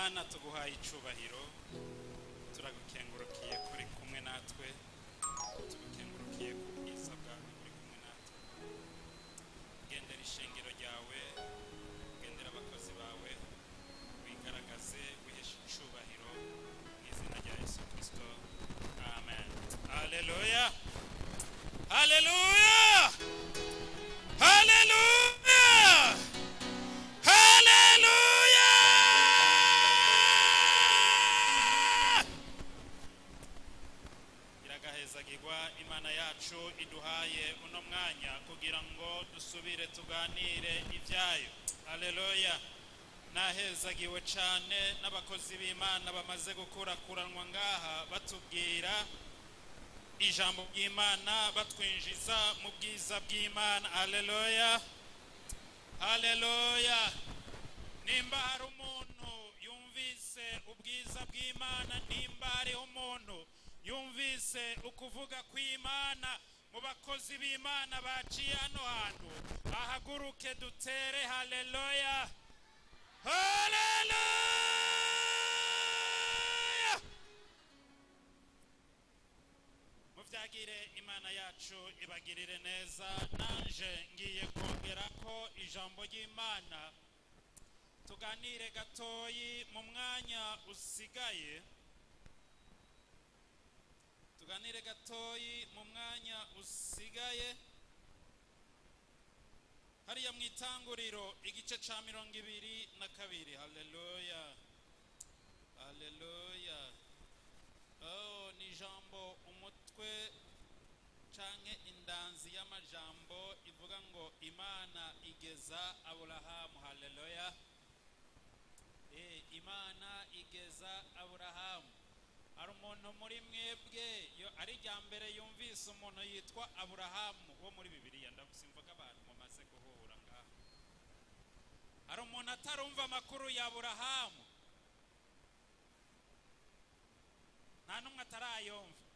Mana tuguhaye icubahiro, turagukengurukiye kuri kumwe natwe, tugukengurukiye ku bwiza bwawe kuri kumwe natwe. Gendera ishengero ryawe, gendera abakozi bawe, wigaragaze wiheshe icubahiro mu izina rya Yesu Kristo, amen. Haleluya, haleluya, haleluya, haleluya. Iragahezagirwa Imana yacu iduhaye uno mwanya kugira ngo dusubire tuganire ibyayo. Haleluya. Nahezagiwe cyane n'abakozi b'Imana bamaze gukurakuranwa ngaha batubwira ijambo ry'Imana, batwinjiza mu bwiza bw'Imana. Haleluya, haleluya. Nimba hari umuntu yumvise ubwiza bw'Imana, nimba hari umuntu yumvise ukuvuga kw'Imana mu bakozi b'Imana baciye hano hantu, ahaguruke dutere haleluya, haleluya. Muvyagire Imana yacu ibagirire neza. Nanje ngiye kongera ko ijambo ry'Imana tuganire gatoyi mu mwanya usigaye, tuganire gatoyi mu mwanya usigaye hariya mu Itanguriro igice ca 22. Haleluya, haleluya. Oh, ni jambo umutwe canke indanzi y'amajambo ivuga ngo Imana igeza Aburahamu. Haleluya. Imana igeza Aburahamu. Hari umuntu muri mwebwe ari rya mbere yumvise umuntu yitwa Aburahamu wo muri Bibiliya? Ndagusimvuga abantu mumaze guhura ngaho. Hari umuntu atarumva amakuru ya Aburahamu? Nta numwe atarayumva.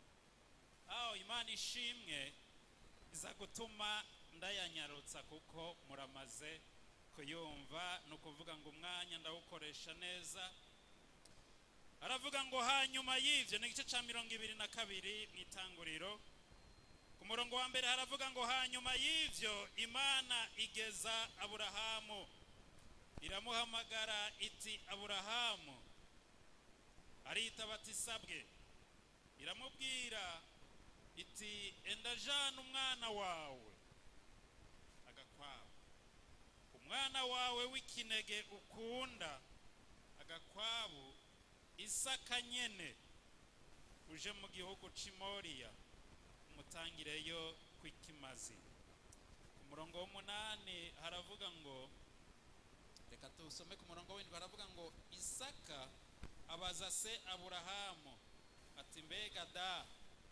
Imana ishimwe, iza gutuma ndayanyarutsa kuko muramaze kuyumva. Ni ukuvuga ngo umwanya ndawukoresha neza. Aravuga ngo hanyuma y'ivyo, ni igice ca 22 mu Itanguriro ku murongo wa mbere. Haravuga ngo hanyuma y'ivyo Imana igeza Aburahamu, iramuhamagara iti Aburahamu. Aritaba ati sabwe. Iramubwira iti enda jana umwana wawe agakwabu, umwana wawe w'ikinege ukunda, agakwabu Isaka nyene, uje mu gihugu c'Imoriya umutangireyo kw'ikimazi. Ku murongo w'8 haravuga ngo, reka tusome ku murongo w'7. Haravuga ngo Isaka abaza se Aburahamu ati mbega da?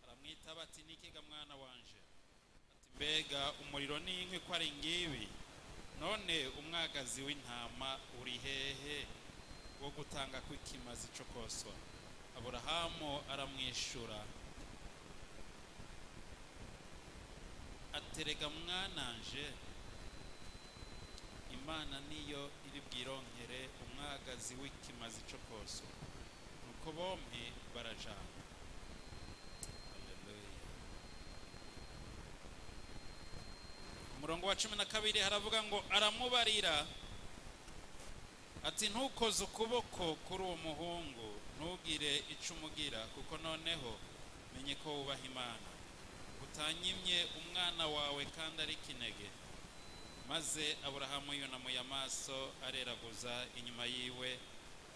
Aramwitaba ati nikiga mwana wanje? Ati mbega umuriro n'inkwi ko ari ngibi? None umwagazi w'intama uri hehe wo gutanga kw'ikimazi cyo koswa? Aburahamu aramwishura aterega mwananje, Imana niyo iri bwironkere umwagazi w'ikimazi cyo koswa. Nuko bompi barajana. Umurongo wa 12 haravuga ngo aramubarira ati ntukoze ukuboko kuri uwo muhungu, ntugire ico umugira, kuko noneho menye ko wubaha Imana, utanyimye umwana wawe kandi ari kinege. Maze Aburahamu yunamuye amaso areraguza inyuma yiwe,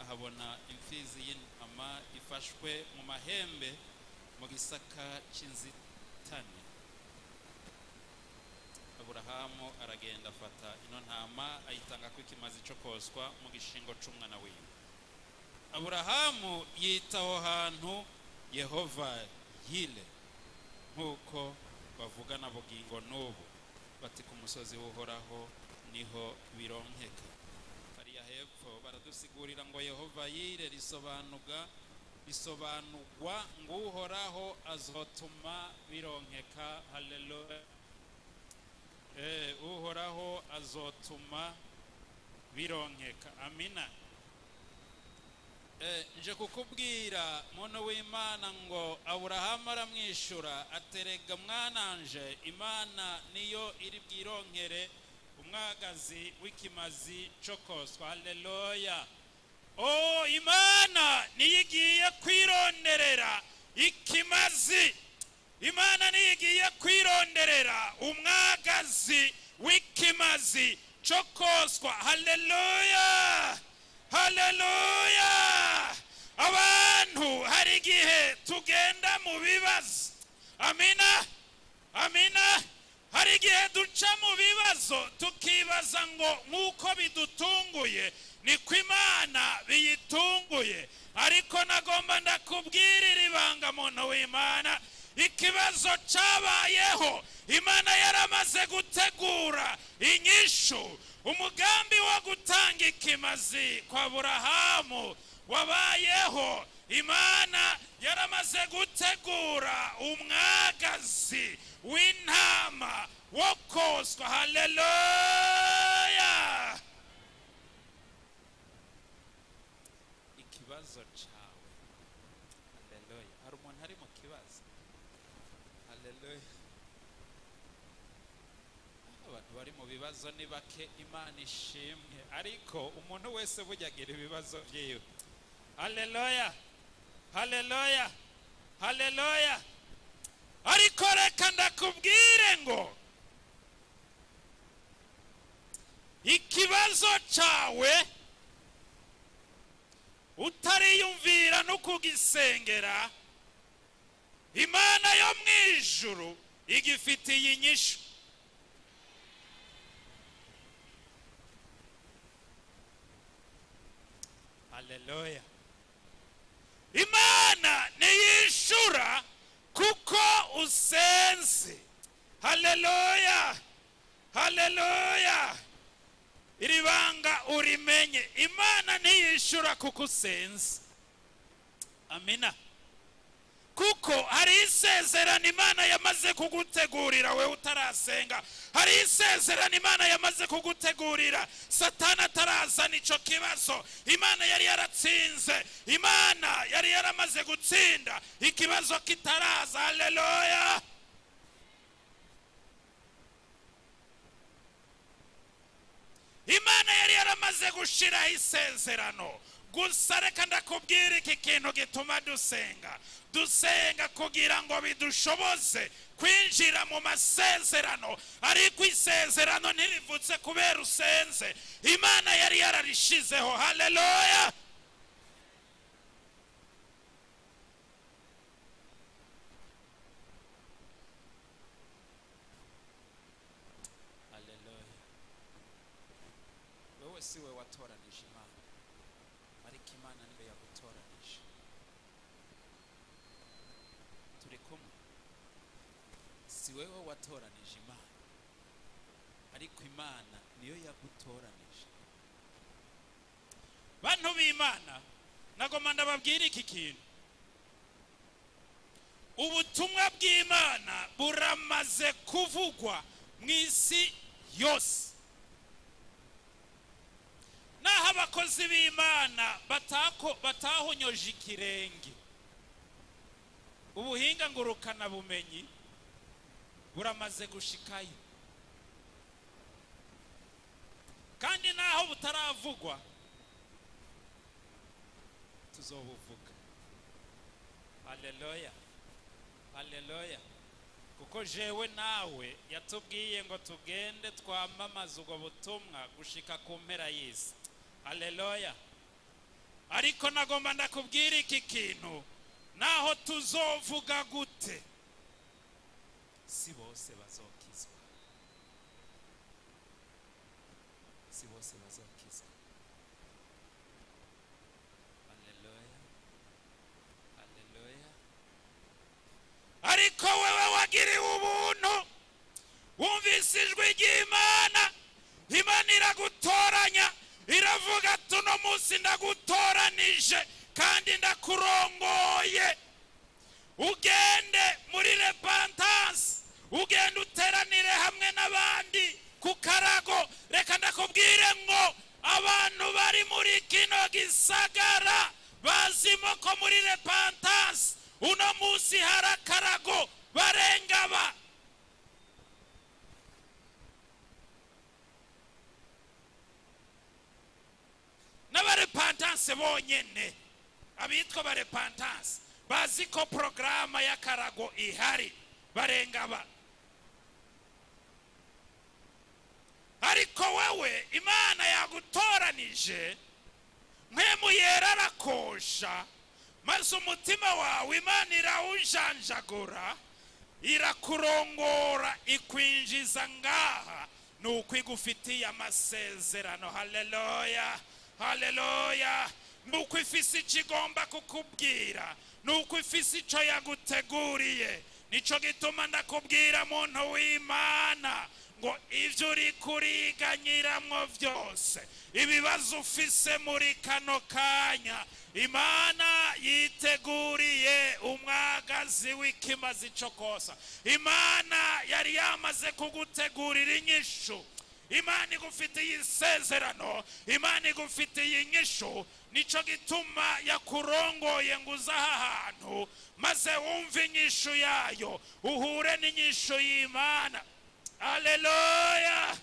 ahabona imfizi y'intama ifashwe mu mahembe mu gisaka c'inzitane. Aburahamu aragenda afata ino ntama ayitanga kw'ikimazi cyo koswa mu gishingo c'umwana wiwe. Aburahamu yitaho hantu Yehova Yile, nkuko bavugana bugingo n'ubu bati ku musozi w'Uhoraho niho bironkeka. Hariya hepfo baradusigurira ngo Yehova Yile risobanurwa ngo Uhoraho azotuma bironkeka. Haleluya. Uhoraho azotuma bironkeka. Amina. nje kukubwira muntu w'Imana ngo Aburahamu aramwishura aterega mwananje Imana niyo iri bwironkere umwagazi w'ikimazi cokoswa. Haleluya. Imana niyigiye kwironderera ikimazi. Imana niyigiye kwironderera umwagazi w'ikimazi cokoswa. Haleluya. Haleluya. Abantu hari igihe tugenda mu bibazo. Amina. Amina. Hari igihe duca mu bibazo tukibaza ngo nk'uko bidutunguye niko Imana biyitunguye. Ariko nagomba ndakubwirira ibanga muntu w'Imana, ikibazo cyabayeho Imana yaramaze gutegura inyishu. Umugambi wo gutanga ikimazi kwa Aburahamu wabayeho. Imana yaramaze gutegura umwagazi w'intama wo koswa. Haleluya. Ikibazo cyawe. Haleluya. Hari umuntu ari mu kibazo? Haleluya. Abantu bari mu bibazo ni bake, Imana ishimwe. Ariko umuntu wese burya agira ibibazo byiwe. Haleluya. Haleluya. Haleluya. Ariko reka ndakubwire ngo ikibazo cyawe utariyumvira no kugisengera, Imana yo mu ijuru igifitiye inyishu. Haleluya. Imana niyishura kuko usenze. Haleluya. Haleluya. Iri banga urimenye, Imana ntiyishura kuko usenze. Amina. Kuko hari isezerano Imana yamaze kugutegurira we utarasenga. Hari isezerano Imana yamaze kugutegurira Satani atarazana ico kibazo. Imana yari yaratsinze. Imana yari yaramaze gutsinda ikibazo kitaraza. Haleluya. Imana yari yaramaze gushiraho isezerano. Gusa reka ndakubwira iki kintu gituma dusenga. Dusenga kugira ngo bidushoboze kwinjira mu masezerano. Ariko isezerano ntirivutse kubera usenze. Imana yari yararishizeho. Haleluya. Haleluya. Wewe siwe watoranije Imana, ariko Imana niyo yagutoranije. Turi kumwe. Si wewe watoranije Imana, ariko Imana niyo yagutoranije. Bantu b'Imana, nagomba ndababwira iki kintu. Ubutumwa bw'Imana buramaze kuvugwa mu isi yose. Naho abakozi b'Imana batahonyoje ikirenge, ubuhinga ngurukana bumenyi buramaze gushikayo. Kandi naho butaravugwa tuzobuvuga. Haleluya. Haleluya. Kuko jewe nawe yatubwiye ngo tugende twamamaza ubwo butumwa gushika ku mpera y'isi. Haleluya. Ariko nagomba ndakubwira iki kintu, naho tuzovuga gute, si bose bazokizwa. Si bose bazokizwa. Haleluya. Haleluya. Ariko wewe wagiriwe ubuntu, wumvise ijwi ry'Imana, Imana iragutoranya, iravuga tuno munsi ndagutoranije kandi ndakurongoye. Ugende muri repentance, ugende uteranire hamwe n'abandi ku karago. Reka ndakubwire ngo abantu bari muri kino gisagara muri repentance uno munsi harakarago barengaba. N'abarepentance bonyene abitwa barepentance bazi ko programa y'akarago ihari barengaba. Ariko wewe Imana yagutoranije mpemu yera arakosha maze umutima wawe Imana irawujanjagura irakurongora ikwinjiza ngaha nuko igufitiye amasezerano. Haleluya, haleluya. Nuko ifise ikigomba kukubwira, nuko ifise ico yaguteguriye. Nico gituma ndakubwira muntu w'Imana ngo ivyo uri kuriganyiramwo vyose, ibibazo ufise muri kano kanya, Imana yiteguriye umwagazi w'ikimazi co kosa. Imana yari yamaze kugutegurira inyishu. Imana igufitiye isezerano, Imana igufitiye inyishu. Nico gituma yakurongoye ngo uze aha hantu maze wumve inyishu yayo, uhure n'inyishu y'Imana. Haleluya,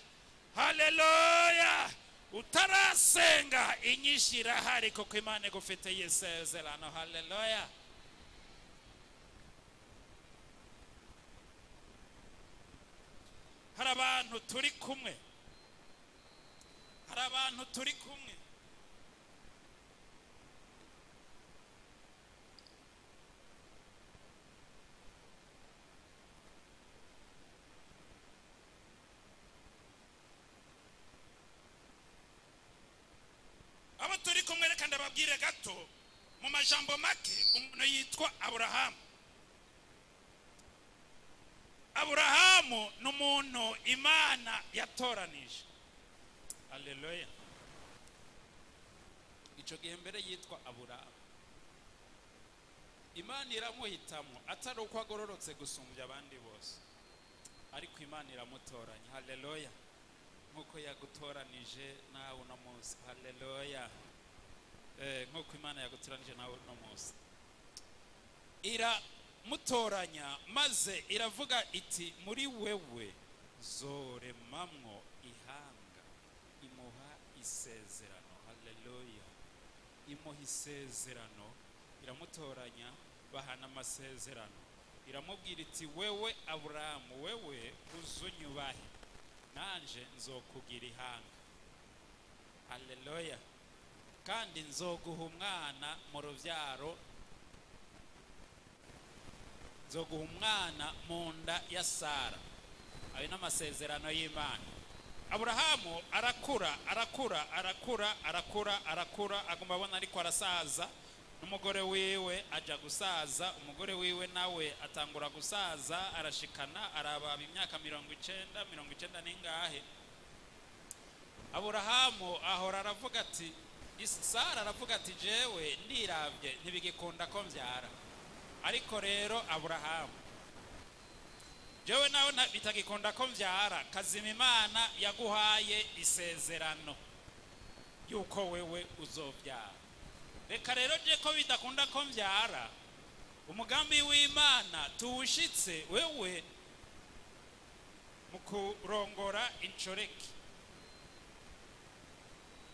haleluya. Utarasenga inyishu irahari kuko Imana igufitiye isezerano. Haleluya. Hari abantu turi kumwe, hari abantu turi kumwe. Abo turi kumwe reka ndababwire gato mu majambo make. Umuntu yitwa Aburahamu. Aburahamu n'umuntu Imana yatoranije. Haleluya. Ico gihe mbere yitwa Aburahamu, Imana iramuhitamo atari uko agororotse gusumbya abandi bose, ariko Imana iramutoranya. Haleluya. Nkuko yagutoranije nawe uno munsi. Haleluya. Nkuko Imana yagutoranije nawe uno munsi, iramutoranya maze iravuga iti muri wewe zoremamwo ihanga. Imuha isezerano. Haleluya. Imuha isezerano, iramutoranya, bahana amasezerano. Iramubwira iti wewe Aburahamu, wewe uzunyubahe, nanje nzokugira ihanga. Haleluya. Kandi nzoguha umwana mu ruvyaro, nzoguha umwana mu nda ya Sara. Ayo n'amasezerano y'Imana. Aburahamu arakura arakura arakura arakura arakura, agomba abona ariko arasaza. N'umugore wiwe aja gusaza, umugore wiwe nawe atangura gusaza, arashikana araba imyaka 90 n'ingahe. Aburahamu ahora aravuga ati, Sara aravuga ati jewe ndiravye ntibigikunda ko mvyara. Ariko rero Aburahamu, jewe nawe bitagikunda ko mvyara, kazima Imana yaguhaye isezerano yuko wewe uzovyara. Reka rero je ko bidakunda ko mvyara, umugambi w'Imana tuwushitse wewe mu kurongora incoreki.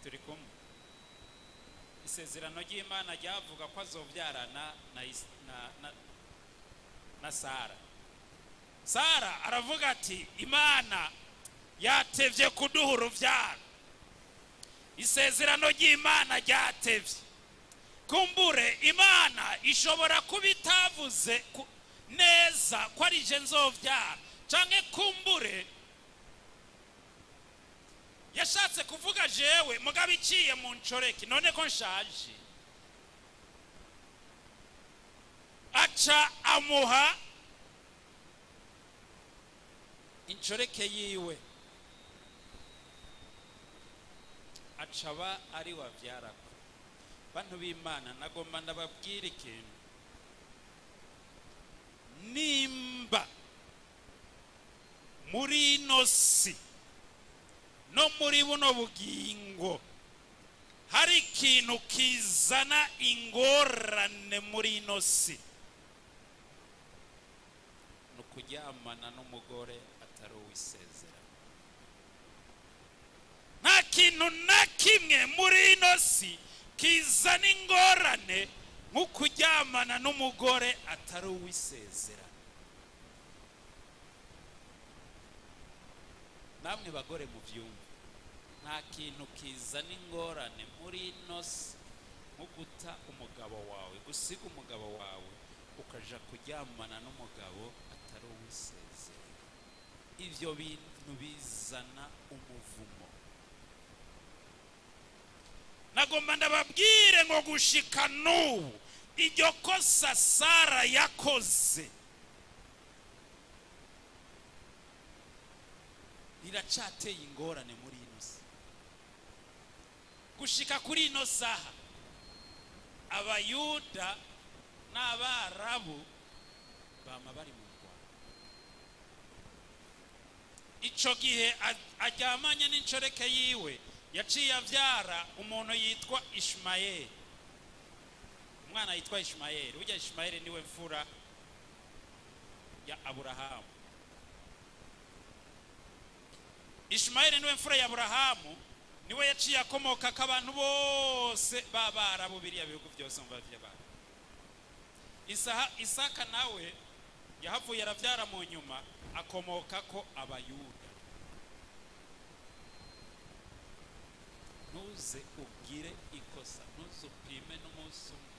Turi kumwe. Isezerano ry'Imana ryavuga ko azovyarana na Sara. Sara aravuga ati Imana yatevye kuduha uruvyaro. Isezerano ry'Imana ryatevye. Kumbure Imana ishobora kubitavuze neza ko ari je nzovyara, canke kumbure yashatse kuvuga jewe mugabo iciye mu ncoreki, none ko nshaje. Aca amuha incoreke yiwe, acaba ari wavyara. Bantu b'Imana, nagomba ndababwira ikintu. Nimba muri ino si no muri buno bugingo hari ikintu kizana ingorane muri ino si, ni ukuryamana n'umugore atari uwisezerano. Nta kintu na kimwe muri ino si kizana ingorane nko kuryamana n'umugore atari uwisezerano. Namwe bagore mu byumba, nta kintu kizana ingorane muri ino si nko guta umugabo wawe, gusiga umugabo wawe ukaja kuryamana n'umugabo atari uwisezerano. Ivyo bintu bizana umuvumo. Nagomba ndababwire ngo gushika n'ubu iryo kosa Sara yakoze riracateye ingorane muri ino si. Gushika kuri ino saha Abayuda n'Abarabu bama bari mu Rwanda. Ico gihe aryamanye n'incoreke yiwe yaciye avyara umuntu yitwa Ishmayeli. Umwana yitwa Ishmayeli. Ujya Ishmayeli niwe mfura ya Aburahamu. Ishmayeli niwe mfura ya Aburahamu, niwe yaciye akomoka k'abantu bose b'Abarabu biriya bihugu byose mu bavye. Isaka nawe yahavuye aravyara mu nyuma akomoka ko Abayuda. Ntuze ugire ikosa, ntuze upime n'umunsi umwe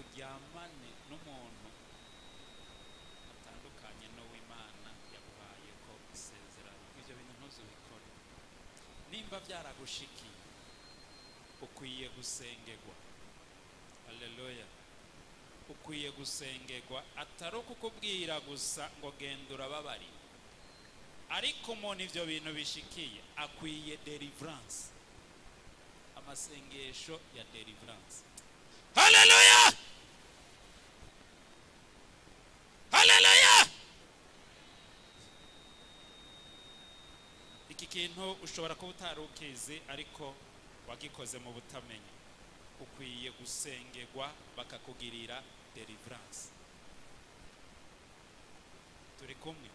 uryamane n'umuntu atandukanye n'uw'Imana yaguhaye ko isezerano. Ivyo bintu ntuze ubikore. Nimba byaragushikiye ukwiye gusengerwa. Haleluya. Ukwiye gusengerwa, atari ukukubwira gusa ngo genda urababari. Ariko umuntu ivyo bintu bishikiye akwiye deliverance, amasengesho ya deliverance. Haleluya, haleluya. Iki kintu ushobora kuba utarukizi ariko wagikoze mu butamenya. Ukwiye gusengerwa bakakugirira deliverance. Turi kumwe?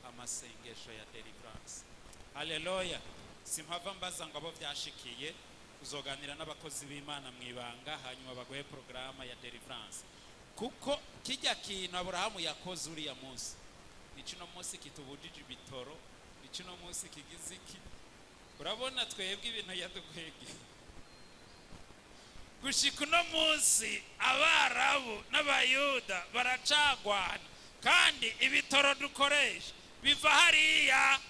Amasengesho ya deliverance. Haleluya. Simpava mbaza ngo abo byashikiye, uzoganira n'abakozi b'Imana mwibanga hanyuma bagoye programa ya deliverance. Kuko kijya kintu Aburahamu yakoze uriya munsi, ni kino munsi kitubujije ibitoro, ni kino munsi kigiziki. Urabona twebwe ibintu yadukwege. Gushika uno munsi Abarabu n'Abayuda baracagwana, kandi ibitoro dukoresha biva hariya.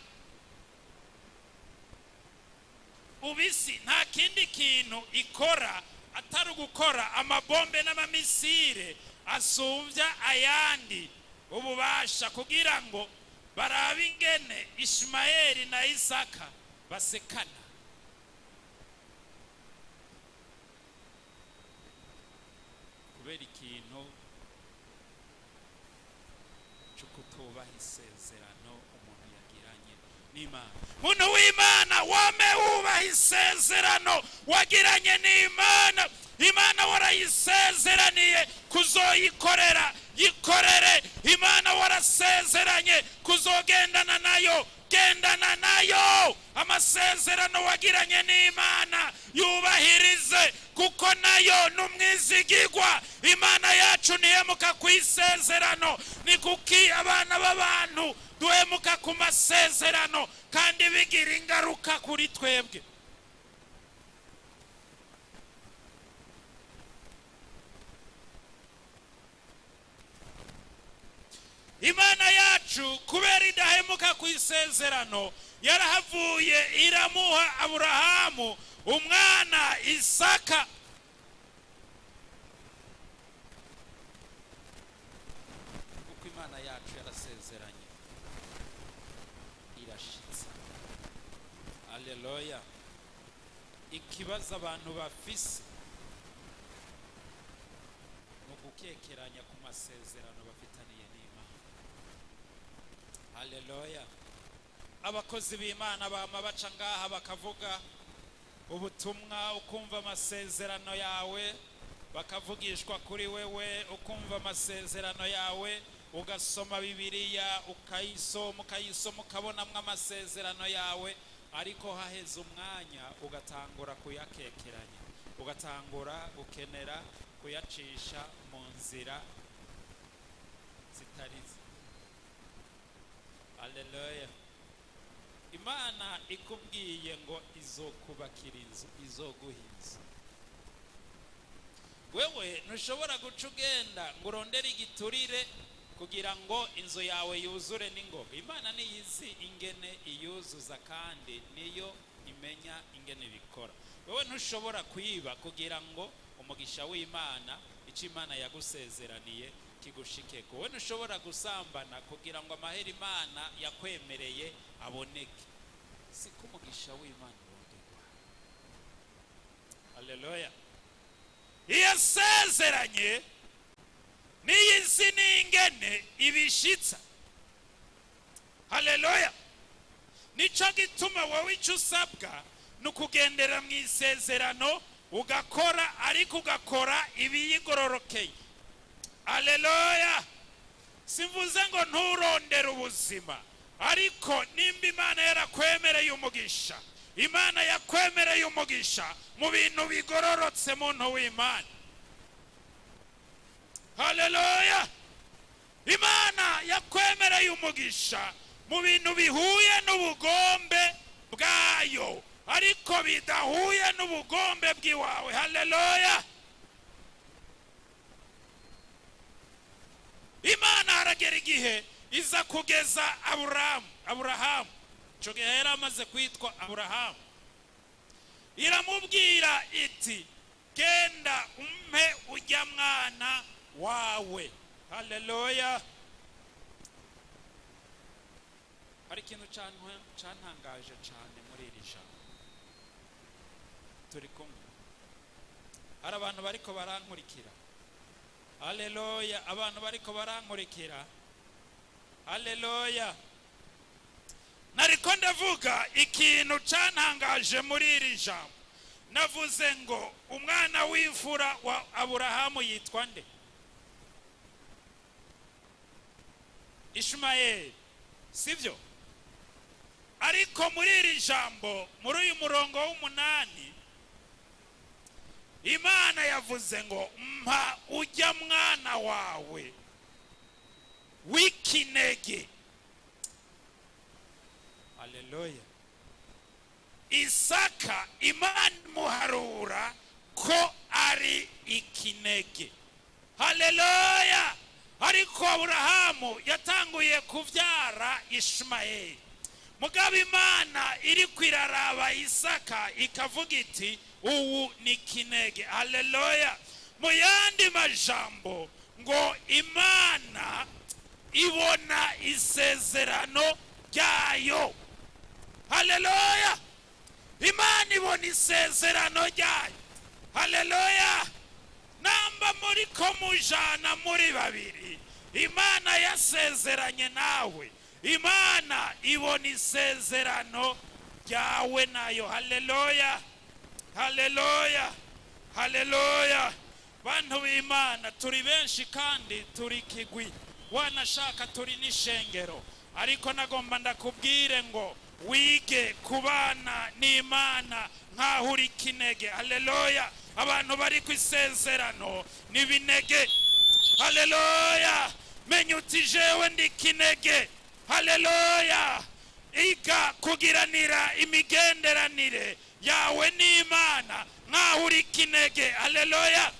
Ubisi nta kindi kintu ikora atari gukora amabombe n'amamisire asumvya ayandi ububasha, kugira ngo barabe ingene Ishmayeli na Isaka basekana. Kubera ikintu cyo kutubaha isezerano umuntu yagiranye n'Imana. Muntu w'Imana, wame wubaha isezerano wagiranye n'Imana. Imana warayisezeraniye kuzoyikorera, yikorere. Imana warasezeranye kuzogendana nayo, gendana nayo. Amasezerano wagiranye n'Imana yubahirize, kuko nayo numwizigirwa. Imana yacu nihemuka ku isezerano. Ni kuki abana b'abantu duhemuka ku masezerano kandi bigira ingaruka kuri twebwe? Imana yacu kubera idahemuka ku isezerano, yarahavuye iramuha Aburahamu umwana Isaka. Kuko Imana yacu yarasezeranye irashitsa. Haleluya. Ikibazo abantu bafise no gukekeranya ku masezerano bafitaniye n'Imana. Haleluya. Abakozi b'Imana bama baca ngaha bakavuga ubutumwa ukumva amasezerano yawe, bakavugishwa kuri wewe ukumva amasezerano yawe, ugasoma Bibiliya ukayisoma ukabonamwo amasezerano yawe, ariko haheze umwanya ugatangura kuyakekeranya, ugatangura gukenera kuyacisha mu nzira zitarize. Haleluya. Imana ikubwiye ngo izokubakira inzu, izoguha inzu. Wewe ntushobora guca ugenda ngo urondere igiturire kugira ngo inzu yawe yuzure n'ingoga. Imana niyizi ingene iyuzuza kandi niyo imenya ingene bikora. Wewe ntushobora kwiba kugira ngo umugisha w'Imana, icyo Imana yagusezeraniye kigushikeko. Wewe ntushobora gusambana kugira ngo amahera Imana yakwemereye aboneke. Siko umugisha w'Imana wongerwa. Haleluya. Iyasezeranye niyizi n'ingene ibishitsa. Haleluya. Nico gituma wowe icyo usabwa nukugendera mu isezerano, ugakora ariko ugakora ibiyigororokeye. Haleluya. Simvuze ngo nturondere ubuzima, ariko nimba Imana yarakwemereye umugisha, Imana yakwemereye umugisha mu bintu bigororotse muntu w'Imana. Haleluya. Imana yakwemereye umugisha mu bintu bihuye n'ubugombe bwayo, ariko bidahuye n'ubugombe bw'iwawe. Haleluya. Imana haragera igihe iza kugeza Aburahamu. Ico gihe yari amaze kwitwa Aburahamu. Iramubwira iti genda umpe ujya mwana wawe. Haleluya. Hari ikintu cantangaje cyane muri iri jambo. Turi kumwe. Hari abantu bariko barankurikira. Haleluya. Abantu bariko barankurikira. Haleluya. Nariko ndavuga ikintu cantangaje muri iri jambo. Navuze ngo umwana w'imfura wa Aburahamu yitwa nde? Ishmael, sivyo? Ariko muri iri jambo, muri uyu murongo w'8, Imana yavuze ngo mpa ujya mwana wawe w'ikinege. Haleluya. Isaka Imana muharura ko ari ikinege. Haleluya. Ariko Aburahamu yatanguye kuvyara Ishmael. Mugabo Imana iri kwiraraba Isaka ikavuga iti uwu ni kinege. Haleluya. Mu yandi majambo ngo Imana ibona isezerano ryayo. Haleluya. Imana ibona isezerano ryayo. Haleluya. Namba muri ko mujana muri babiri, Imana yasezeranye nawe, Imana ibona isezerano ryawe nayo. Haleluya. Haleluya. Haleluya. Bantu b'Imana turi benshi kandi turi kigwi, wanashaka turi n'ishengero, ariko nagomba ndakubwire ngo wige kubana n'Imana nkaho uri kinege. Haleluya. Abantu bari ku isezerano ni binege. Haleluya. Menya uti jewe ndi kinege. Haleluya. Iga kugiranira imigenderanire yawe n'Imana nkaho uri kinege. Haleluya.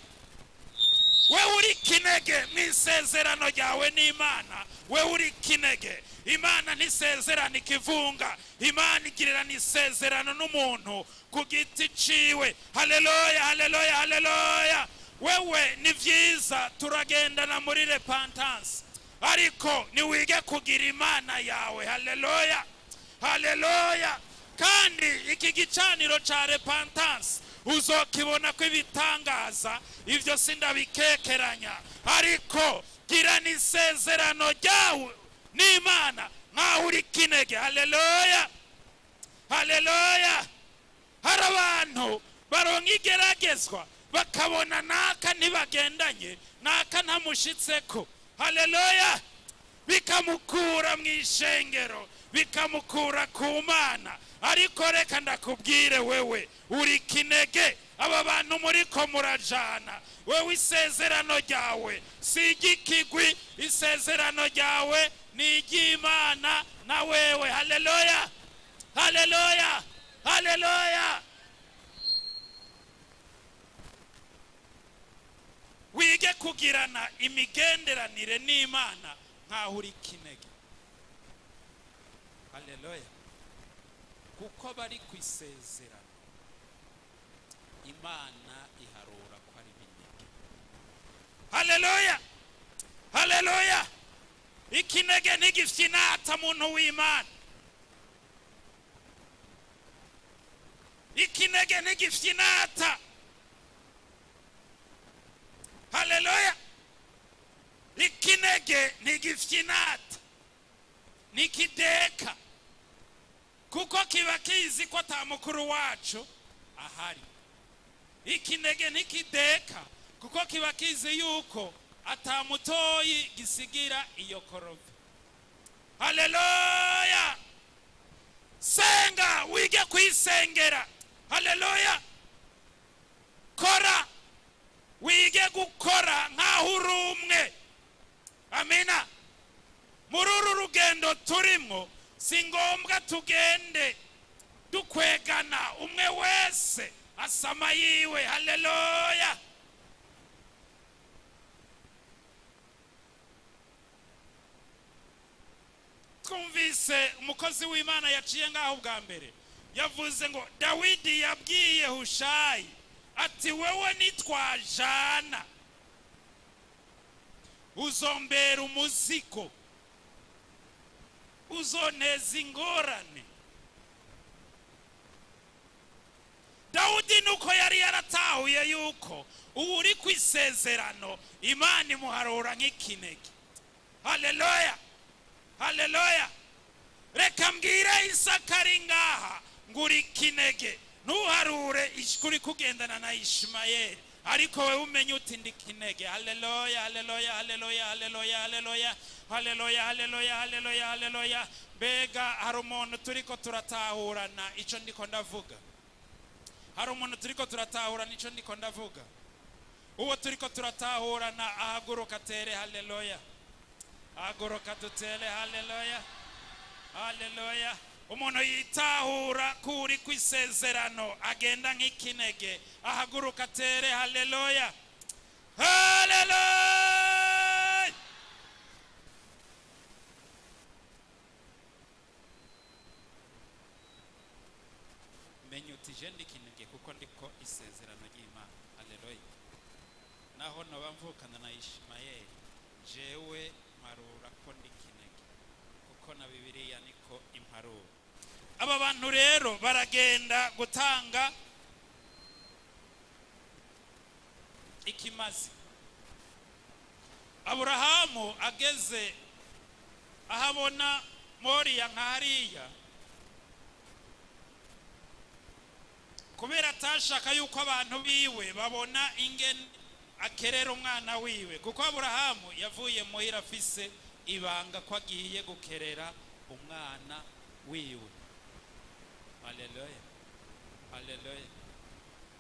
We uri kinege mu isezerano ryawe n'Imana, we uri kinege. Imana ntisezerana ikivunga, Imana igirana isezerano n'umuntu ku giti ciwe. Haleluya. Haleluya. Haleluya. Wewe ni vyiza turagendana muri repentance, ariko niwige kugira Imana yawe. Haleluya. Haleluya. Kandi iki gicaniro ca repentance uzokibona ko ibitangaza, ivyo sindabikekeranya, ariko gira n'isezerano ryawe n'Imana nkaho uri kinege. Haleluya. Haleluya. hari abantu baronka igeragezwa bakabona naka ntibagendanye, naka ntamushitseko. Haleluya! Bikamukura mu ishengero, bikamukura ku Mana. Ariko reka ndakubwire wewe uri kinege, aba bantu muriko murajana, wewe isezerano ryawe si igikigwi, isezerano ryawe ni iry'Imana na wewe. Haleluya! Haleluya! Haleluya! Wige kugirana imigenderanire n'Imana nkaho uri kinege. Haleluya! Kuko bari kwisezerano, Imana iharura ko ari binege. Haleluya! Haleluya! Ikinege ntigifye inata muntu w'Imana. Ikinege ntigifye inata. Haleluya! Ikinege ntigifye inata, nikideka, kuko kiba kizi ko ata mukuru wacu ahari. Ikinege ntikideka, kuko kiba kizi yuko ata mutoyi gisigira iyo korove. Haleluya! Senga, wige kwisengera. Haleluya! Kora, wige gukora nkaho uri umwe. Amina. Muri uru rugendo turimo si ngombwa tugende dukwegana, umwe wese asama yiwe. Haleluya! Twumvise umukozi w'Imana yaciye ngaho bwa mbere, yavuze ngo Dawidi yabwiye Hushayi ati wewe nitwajana uzombera umuzigo, uzoneza ingorane. Dawudi nuko yari yaratahuye yuko ubu uri kwisezerano Imana imuharura nk'ikinege. Haleluya! Haleluya! Reka mbwire Isakari ngaha nguri kinege, ntuharure kuri kugendana na Ishimayeli, ariko wewe umenye uti ndi kinege. Haleluya! Haleluya! Haleluya! Haleluya! Haleluya! Haleluya! Haleluya! Haleluya! Haleluya! Bega hari umuntu turiko turatahurana ico ndiko ndavuga. Hari umuntu turiko turatahurana ico ndiko ndavuga. Uwo turiko turatahurana ahaguruka tere. Haleluya! Ahaguruka dutere. Haleluya! Haleluya! Umuntu yitahura kuri kwisezerano agenda nk'ikinege ahaguruka tere. Haleluya! Haleluya! Menye uti je ndi kinege kuko ndiko isezerano ry'Imana. Haleluya! Naho noba mvukana na Ishimayeli, jewe marura ko ndi kinege, kuko na Bibiliya niko imparura. Aba bantu rero baragenda gutanga ikimazi. Aburahamu ageze ahabona Moriya nkariya, kubera atashaka yuko abantu biwe babona ingene akerera umwana wiwe, kuko Aburahamu yavuye muhira afise ibanga ko agiye gukerera umwana wiwe. Haleluya! Haleluya!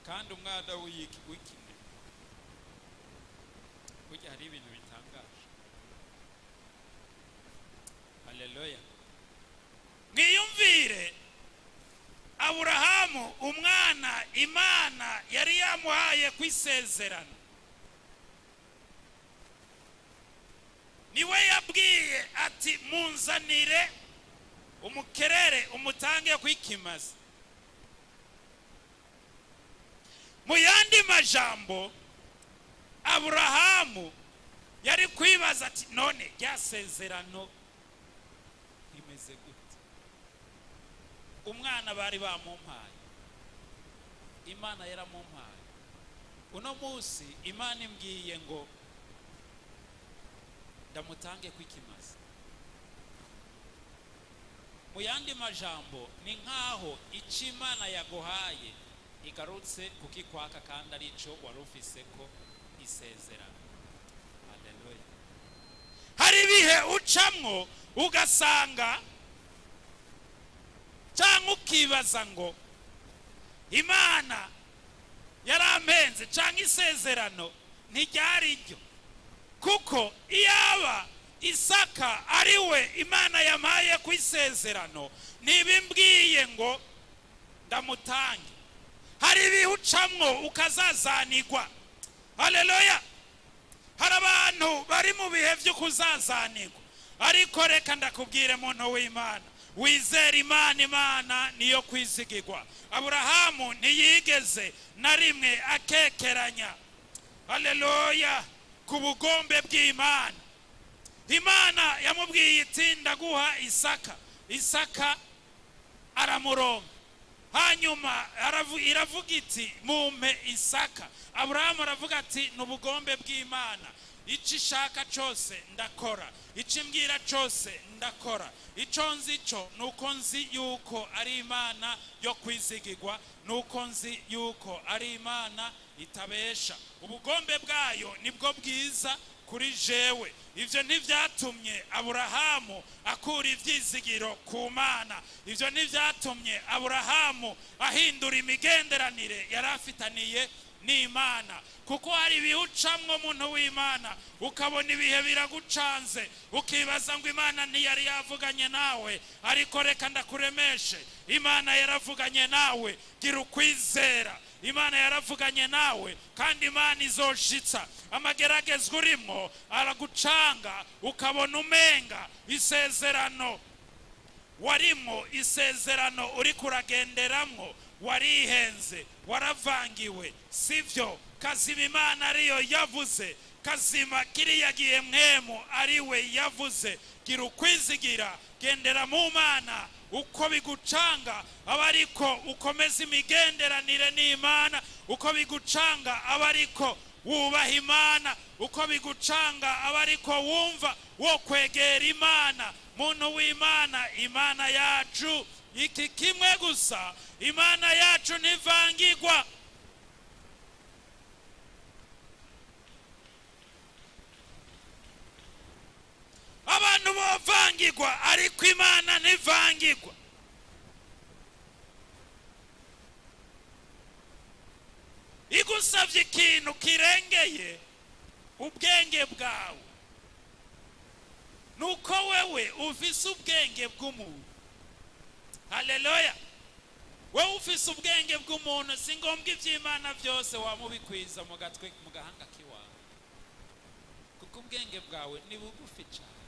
Kandi umwana w'ikine kujya hari ibintu bitangaje. Haleluya! Mwiyumvire Aburahamu, umwana Imana yari yamuhaye kwisezerano, niwe yabwiye ati munzanire umukerere umutange kwikimazi. Mu yandi majambo, Aburahamu yari kwibaza ati none ryasezerano rimeze gute? Umwana bari bamumpaye, Imana yaramumpaye, uno munsi Imana imbwiye ngo ndamutange kwikimazi. mu yandi majambo ni nkaho icyo Imana yaguhaye igarutse kukikwaka kandi ari cyo wari ufise ko isezerano. Haleluya. Hari ibihe ucamwo ugasanga cyangwa ukibaza ngo Imana yarampenze cyangwa isezerano ntiryari ryo, kuko iyaba Isaka ari we Imana yamaye ku isezerano ntibimbwiye ngo ndamutange. Hari ibihe ucamwo ukazazanirwa. Haleluya. Hari abantu bari mu bihe byo kuzazanirwa, ariko reka ndakubwire muntu w'Imana, wizera Imana. Imana niyo kwizigirwa. Aburahamu ntiyigeze na rimwe akekeranya, haleluya, ku bugombe bw'Imana. Imana yamubwiye iti ndaguha Isaka. Isaka aramuronka. Hanyuma iravuga iti mumpe Isaka. Aburahamu aravuga ati n'ubugombe bw'Imana, icyo ishaka cyose ndakora, icyo imbwira cyose ndakora. Icyo nzi cyo nuko nzi yuko ari Imana yo kwizigirwa, nuko nzi yuko ari Imana itabesha. Ubugombe bwayo nibwo bwiza kuri jewe. Ibyo ntibyatumye Aburahamu akura ibyizigiro ku Mana. Ibyo ntibyatumye Aburahamu ahindura imigenderanire yari afitaniye n'Imana. Kuko hari ibihe ucamwo muntu w'Imana ukabona ibihe biragucanze, ukibaza ngo Imana ntiyari yavuganye nawe. Ariko reka ndakuremeshe, Imana yaravuganye nawe. Gira ukwizera. Imana yaravuganye nawe kandi Imana izoshitsa. Amageragezwa urimo aragucanga ukabona umenga isezerano warimo, isezerano uri kuragenderamwo warihenze, waravangiwe. Sivyo, kazima Imana ariyo yavuze. Kazima kiriya gihe mwemu ariwe yavuze. Gira ukwizigira, gendera mu Mana. Uko bigucanga abariko ukomeza imigenderanire n'Imana, uko bigucanga abariko wubaha Imana, uko bigucanga abariko wumva wo kwegera Imana. Muntu w'Imana, Imana yacu iki kimwe gusa, Imana yacu ntivangirwa. Abantu bavangirwa ariko Imana ntivangirwa. Igusavye ikintu kirengeye ubwenge bwawe, nuko wewe ufise ubwenge bw'umuntu. Haleluya. Wewe ufise ubwenge bw'umuntu, si ngombwa ivy'Imana byose wamubikwiza mu gatwe mu gahanga kiwawe, kuko ubwenge bwawe ni bugufi cyane.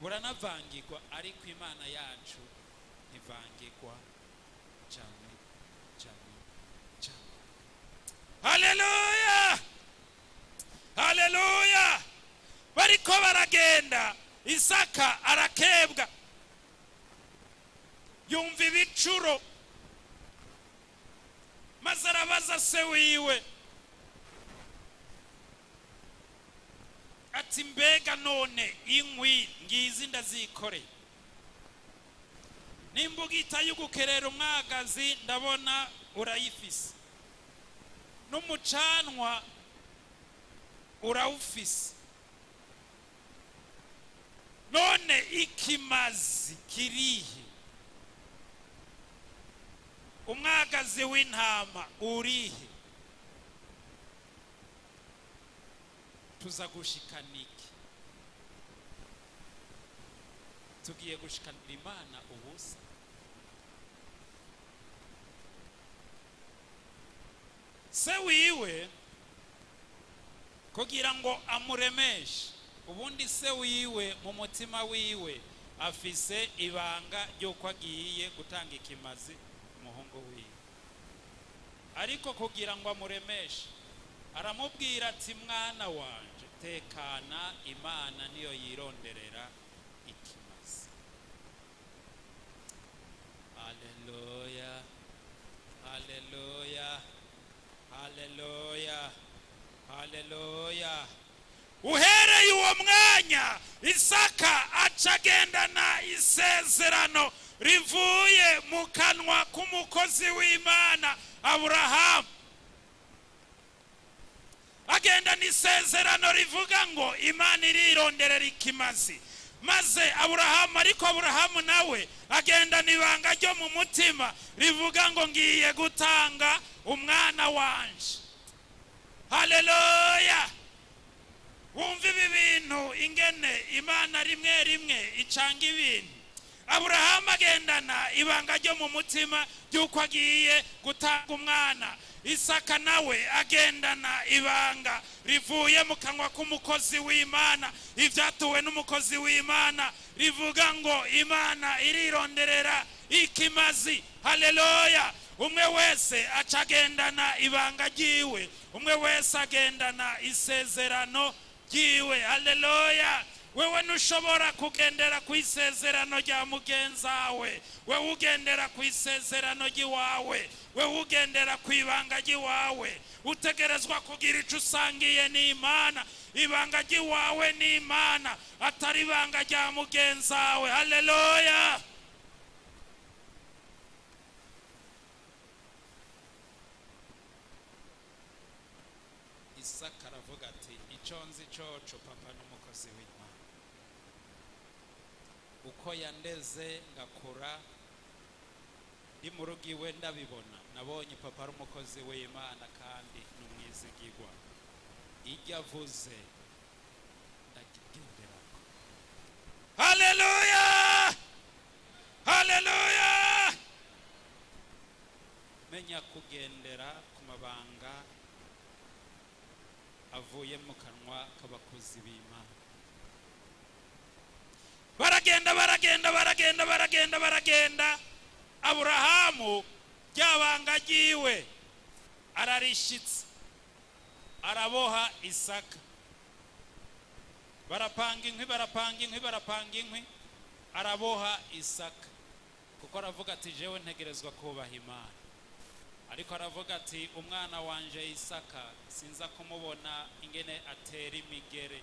Buranavangirwa ariko Imana yacu ntivangirwa cyane cyane cyane. Haleluya. Haleluya. Bariko baragenda, Isaka arakebwa, yumva ibicuro, maze arabaza se wiwe ati mbega none inkwi ngizi ndazikoreye, n'imbugita y'ugukerera umwagazi ndabona urayifise, n'umucanwa urawufise, none ikimazi kirihe? Umwagazi w'intama urihe? Tuza gushikaniki? Tugiye gushikanira Imana ubusa? Se wiwe kugira ngo amuremeshe, ubundi se wiwe mu mutima wiwe afise ibanga ry'uko agiye gutanga ikimazi umuhungu wiwe, ariko kugira ngo amuremeshe aramubwira ati mwana wanje tekana, Imana niyo yironderera ikimazi. Haleluya. Haleluya. Haleluya. Haleluya. Uhereye uwo mwanya Isaka acagendana isezerano rivuye mu kanwa k'umukozi w'Imana Aburahamu. Agendana isezerano rivuga ngo Imana irironderera ikimazi. Maze Aburahamu, ariko Aburahamu nawe agendana ibanga ryo mu mutima rivuga ngo ngiye gutanga umwana wanje. Haleluya! Wumva ibi bintu ingene Imana rimwe rimwe icanga ibintu. Aburahamu agendana ibanga ryo mu mutima ry'uko agiye gutanga umwana. Isaka nawe agendana ibanga rivuye mu kanwa k'umukozi w'Imana, ivyatuwe n'umukozi w'Imana, rivuga ngo Imana irironderera ikimazi. Haleluya! Umwe wese acagendana ibanga ryiwe, umwe wese agendana isezerano ryiwe. Haleluya! Wewe nushobora kugendera ku isezerano rya mugenzawe, wewe ugendera ku isezerano ryiwawe, wewe ugendera ku ibanga ryiwawe. Utegerezwa kugira ico usangiye n'Imana, ibanga ryiwawe n'Imana, atari ibanga rya mugenzawe. Haleluya! Isaka aravuga ati ico nzi coco papa n'umukozi w'Imana, uko yandeze ngakura ndi mu rugo iwe ndabibona, nabonye papa ari umukozi w'Imana kandi n'umwizigirwa. Iryo avuze ndakigenderako. Haleluya! Haleluya! Menya kugendera ku mabanga avuye mu kanwa k'abakozi b'Imana. Baragenda. Aburahamu ryabanga ryiwe ararishitse, araboha Isaka. Barapanga inkwi, araboha Isaka, kuko aravuga ati jewe ntegerezwa kubaha Imana. Ariko aravuga ati umwana wanje Isaka sinza kumubona ingene atera imigere,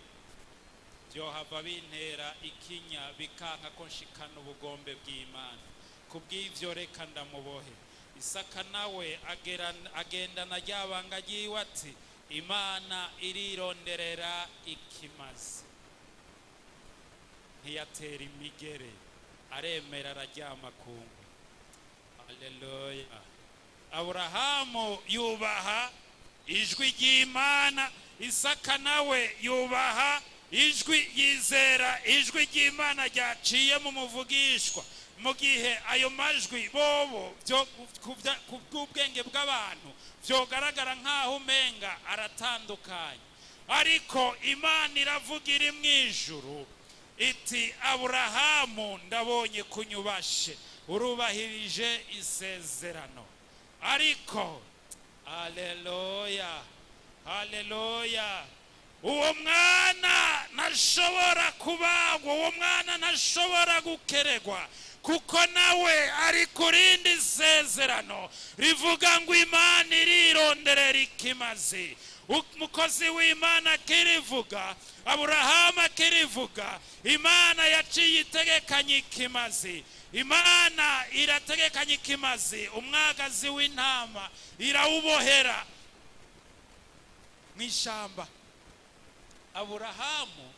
byohava bintera ikinya bikanka ko nshikana ubugombe bw'Imana. Kubw'ivyo reka ndamubohe. Isaka nawe agendana ryabanga ryiwe ati Imana irironderera ikimazi. Ntiyatera imigere, aremera araryama ku nkwi. Haleluya! Aburahamu yubaha ijwi ry'Imana, Isaka nawe yubaha yizera ijwi ry'Imana ryaciye mu muvugishwa. Mu gihe ayo majwi bobo ku bw'ubwenge bw'abantu vyogaragara nk'aho umenga aratandukanye, ariko Imana iravuga iri mw'ijuru iti Aburahamu ndabonye kunyubashe, urubahirije isezerano. Ariko haleluya, haleluya, uwo mwana ntashobora kubagwa, uwo mwana ntashobora gukeregwa, kuko nawe ari kurindi isezerano rivuga ngo Imana irironderera ikimazi. Umukozi w'Imana kirivuga, Aburahamu kirivuga, Imana yaciye itegekanya ikimazi. Imana irategekanya ikimazi, umwagazi w'intama irawubohera mw'ishamba. Aburahamu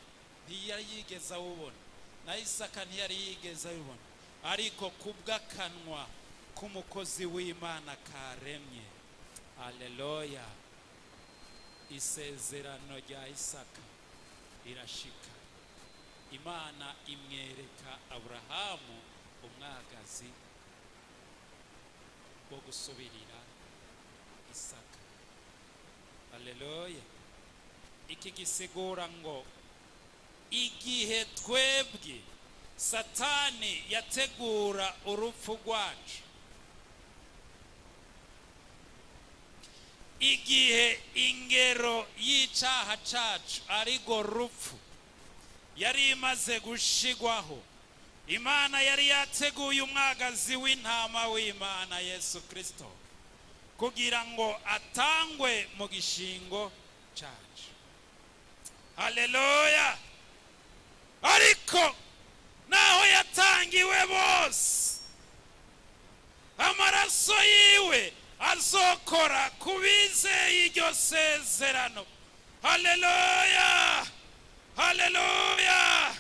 ntiyari yigeze awubona, na Isaka ntiyari yigeze awubona, ariko kubw'akanwa k'umukozi w'Imana karemye. Haleluya! Isezerano rya Isaka irashika. Imana imwereka Aburahamu umwagazi wo gusubirira Isaka. Haleluya! Iki gisigura ngo igihe twebwe Satani yategura urupfu rwacu, igihe ingero y'icaha cacu arigo rupfu yari imaze gushigwaho, Imana yari yateguye umwagazi w'intama w'Imana Yesu Kristo kugira ngo atangwe mu gishingo cacu. Haleluya! Ariko naho yatangiwe bose, amaraso yiwe azokora kubizeye iryo sezerano. Haleluya, haleluya.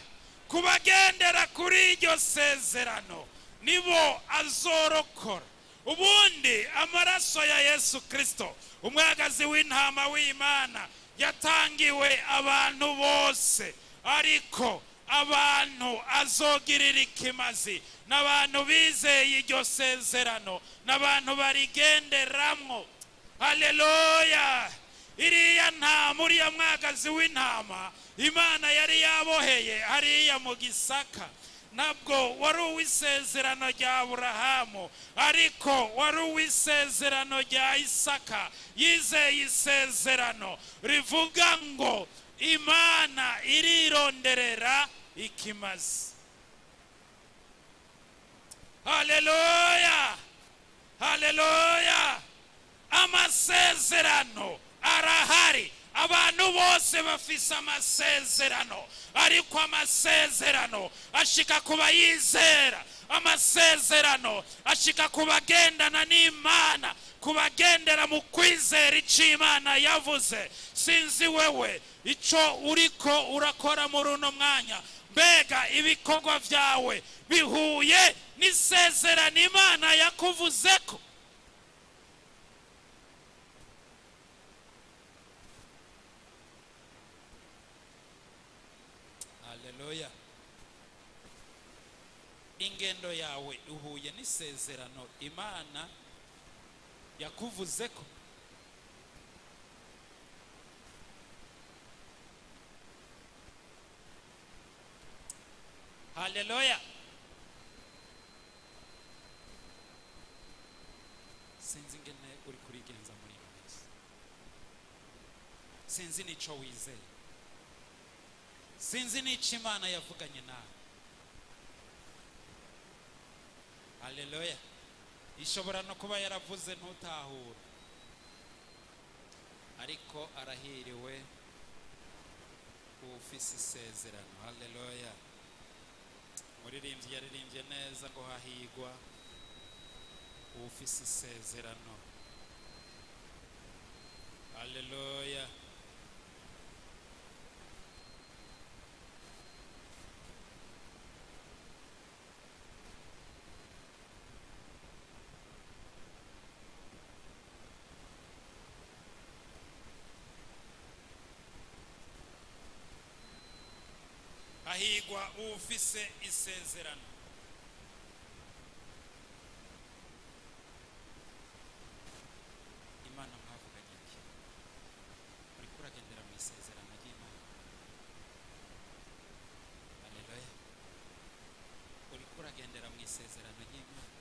Kubagendera kuri iryo sezerano nibo azorokora. Ubundi amaraso ya Yesu Kristo, umwagazi w'intama w'Imana, yatangiwe abantu bose, ariko abantu azogirira ikimazi n'abantu bizeye iryo sezerano, n'abantu barigenderamwo. Haleluya. Iriya ntama, uriya mwagazi w'intama Imana yari yaboheye hariya mu Gisaka, ntabwo wari uw'isezerano rya Aburahamu, ariko wari uw'isezerano rya Isaka. Yizeye isezerano rivuga ngo Imana irironderera ikimazi. Haleluya, haleluya. Amasezerano arahari, abantu bose bafise amasezerano, ariko amasezerano ashika kuba yizera, amasezerano ashika kubagendana n'Imana, kubagendera mu kwizera icyo Imana yavuze. Sinzi wewe icyo uriko urakora muri uno mwanya, mbega ibikorwa byawe bihuye n'isezerano Imana yakuvuzeko? Haleluya. Ingendo yawe ihuye n'isezerano Imana yakuvuzeko? Haleluya. Sinzi ingene uri kurigenza muri iyi minsi, sinzi n'icyo wizeye, sinzi n'icyo Imana yavuganye nawe. Haleluya. Ishobora no kuba yaravuze ntutahura, ariko arahiriwe ufise isezerano. Haleluya. Muririmbyi yaririmbye neza ngo hahigwa ufise isezerano. Haleluya. Hahigwa ufise isezerano. Imana mwavuganye iki? Uriko uragendera mu isezerano ry'Imana? Haleluya. Uriko uragendera mu isezerano ry'Imana?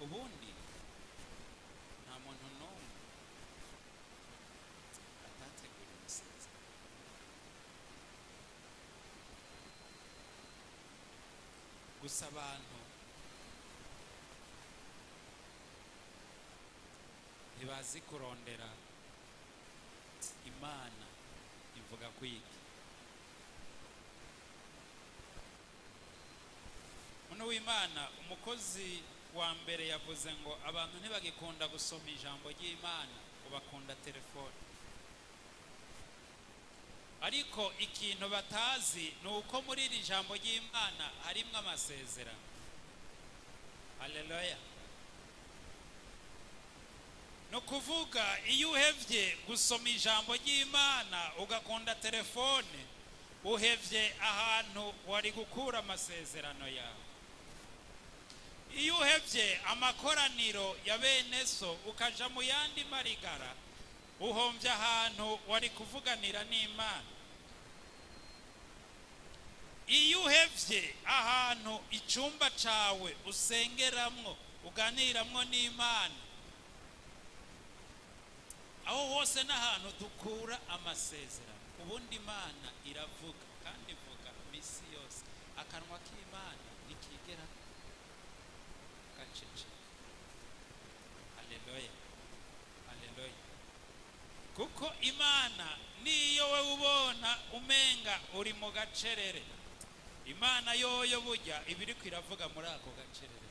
Ubundi nta muntu n'umwe atategura isezerano. Gusa abantu ntibazi kurondera Imana ivuga kwiki. Uno w'Imana, umukozi wa mbere yavuze ngo abantu ntibagikunda gusoma ijambo ry'Imana, ubakunda telefone. Ariko ikintu batazi ni uko muri iri jambo ry'Imana harimo amasezerano. Haleluya. No kuvuga iyo uhevye gusoma ijambo ry'Imana ugakunda telefone, uhevye ahantu wari gukura amasezerano yawe. Iyo uhevye amakoraniro ya bene so ukaja mu yandi marigara, uhomvye ahantu wari kuvuganira n'Imana. Iyo uhevye ahantu icumba cawe usengeramwo uganiramwo n'Imana, aho hose n'ahantu dukura amasezerano. Ubundi Imana iravuga kandi ivuga misi yose, akanwa k'Imana nikigera gaceceka. Haleluya, haleluya. Kuko Imana niyo we ubona umenga uri mu gacerere. Imana yoyo burya ibiri kwiravuga muri ako gacerere.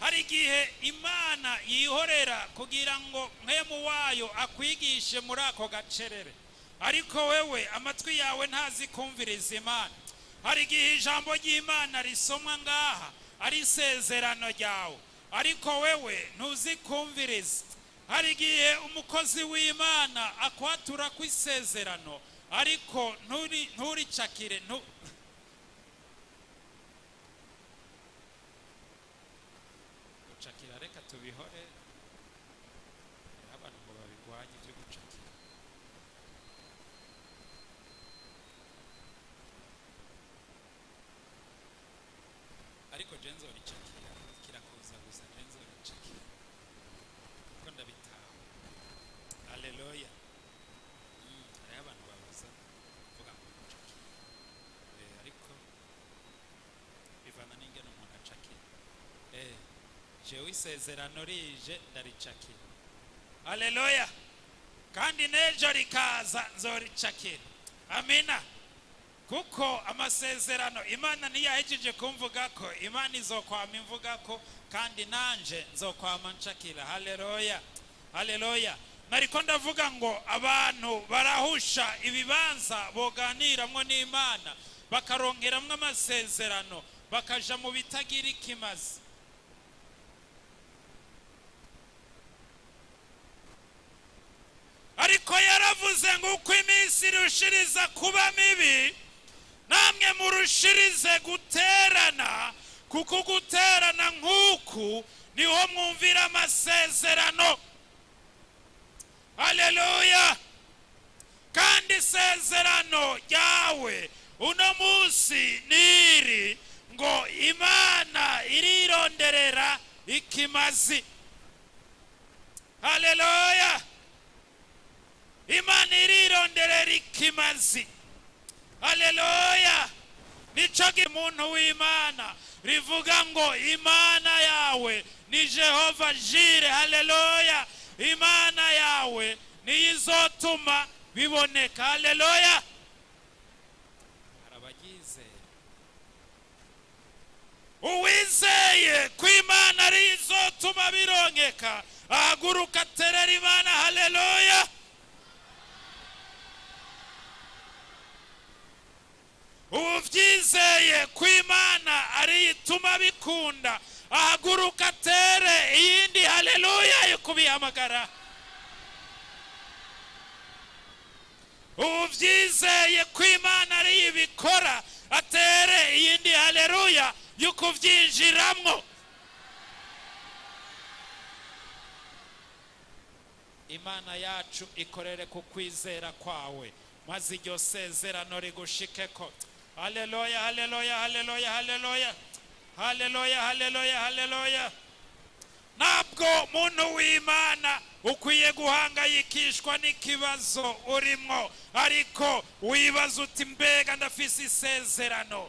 Hari igihe Imana yihorera kugira ngo mpemu wayo akwigishe muri ako gacerere, ariko wewe amatwi yawe ntazi kumviriza Imana. Hari igihe ijambo ry'Imana risomwa ngaha ari isezerano ryawe, ariko wewe ntuzi kumviriza. Hari igihe umukozi w'Imana akwatura ku isezerano, ariko nturicakire. Gucakira reka tubihore, abantu ngo babigwanye ibyo gucakira. Ariko jenzo ricakira kirakuza gusa, jenzo ricakira kuko ndabitaho. Haleluya. Hari abantu babuza kuvuga ngo gucakira, ariko bivana n'ingene umuntu acakira. Jewe isezerano rije ndaricakira. Haleluya. Kandi nejo rikaza nzoricakira. Amina. Kuko amasezerano Imana niyahejeje kumvuga ko, Imana izokwama imvuga ko, kandi nanje nzokwama ncakira. Haleluya. Haleluya. Nariko ndavuga ngo abantu barahusha ibibanza boganiramwo n'Imana, bakaronkeramwo amasezerano, bakaja mu bitagira ikimazi. Ariko yaravuze ngo uko iminsi irushiriza kuba mibi, namwe murushirize guterana, kuko guterana nk'uku niho mwumvira amasezerano. Haleluya. Kandi isezerano ryawe uno munsi niri ngo Imana irironderera ikimazi. Haleluya. Imana irironderera ikimazi. Haleluya. Nico umuntu w'Imana rivuga ngo Imana yawe ni Jehova Jire. Haleluya. Imana yawe niyo izotuma biboneka. Haleluya. Arabagize uwizeye ko Imana ari izotuma birongeka, ahaguruka terera Imana. Haleluya. Uvyizeye ko Imana ari ituma bikunda, ahaguruka tere iyindi. Haleluya yo kubihamagara. Uvyizeye ko Imana ari ibikora, atere iyindi. Haleluya yo kuvyinjiramwo. Imana yacu ikorere ku kwizera kwawe, maze iryo sezerano rigushikeko. Haleluya. Haleluya. Haleluya. Haleluya. Haleluya. Haleluya. Haleluya. Ntabwo muntu w'Imana ukwiye guhangayikishwa n'ikibazo urimo, ariko wibaza uti mbega ndafise isezerano.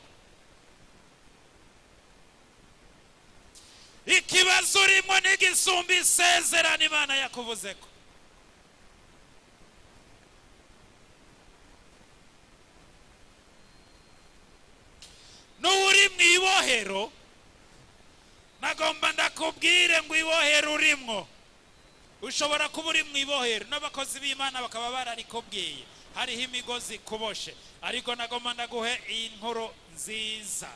Ikibazo urimo n'igisumba isezerano Imana yakuvuzeko. N'uri mwibohero, nagomba ndakubwire ngo ibohero urimo, ushobora kuba uri mwibohero n'abakozi b'Imana bakaba bararikubwiye hariho imigozi kuboshe, ariko nagomba ndaguhe inkuru nziza.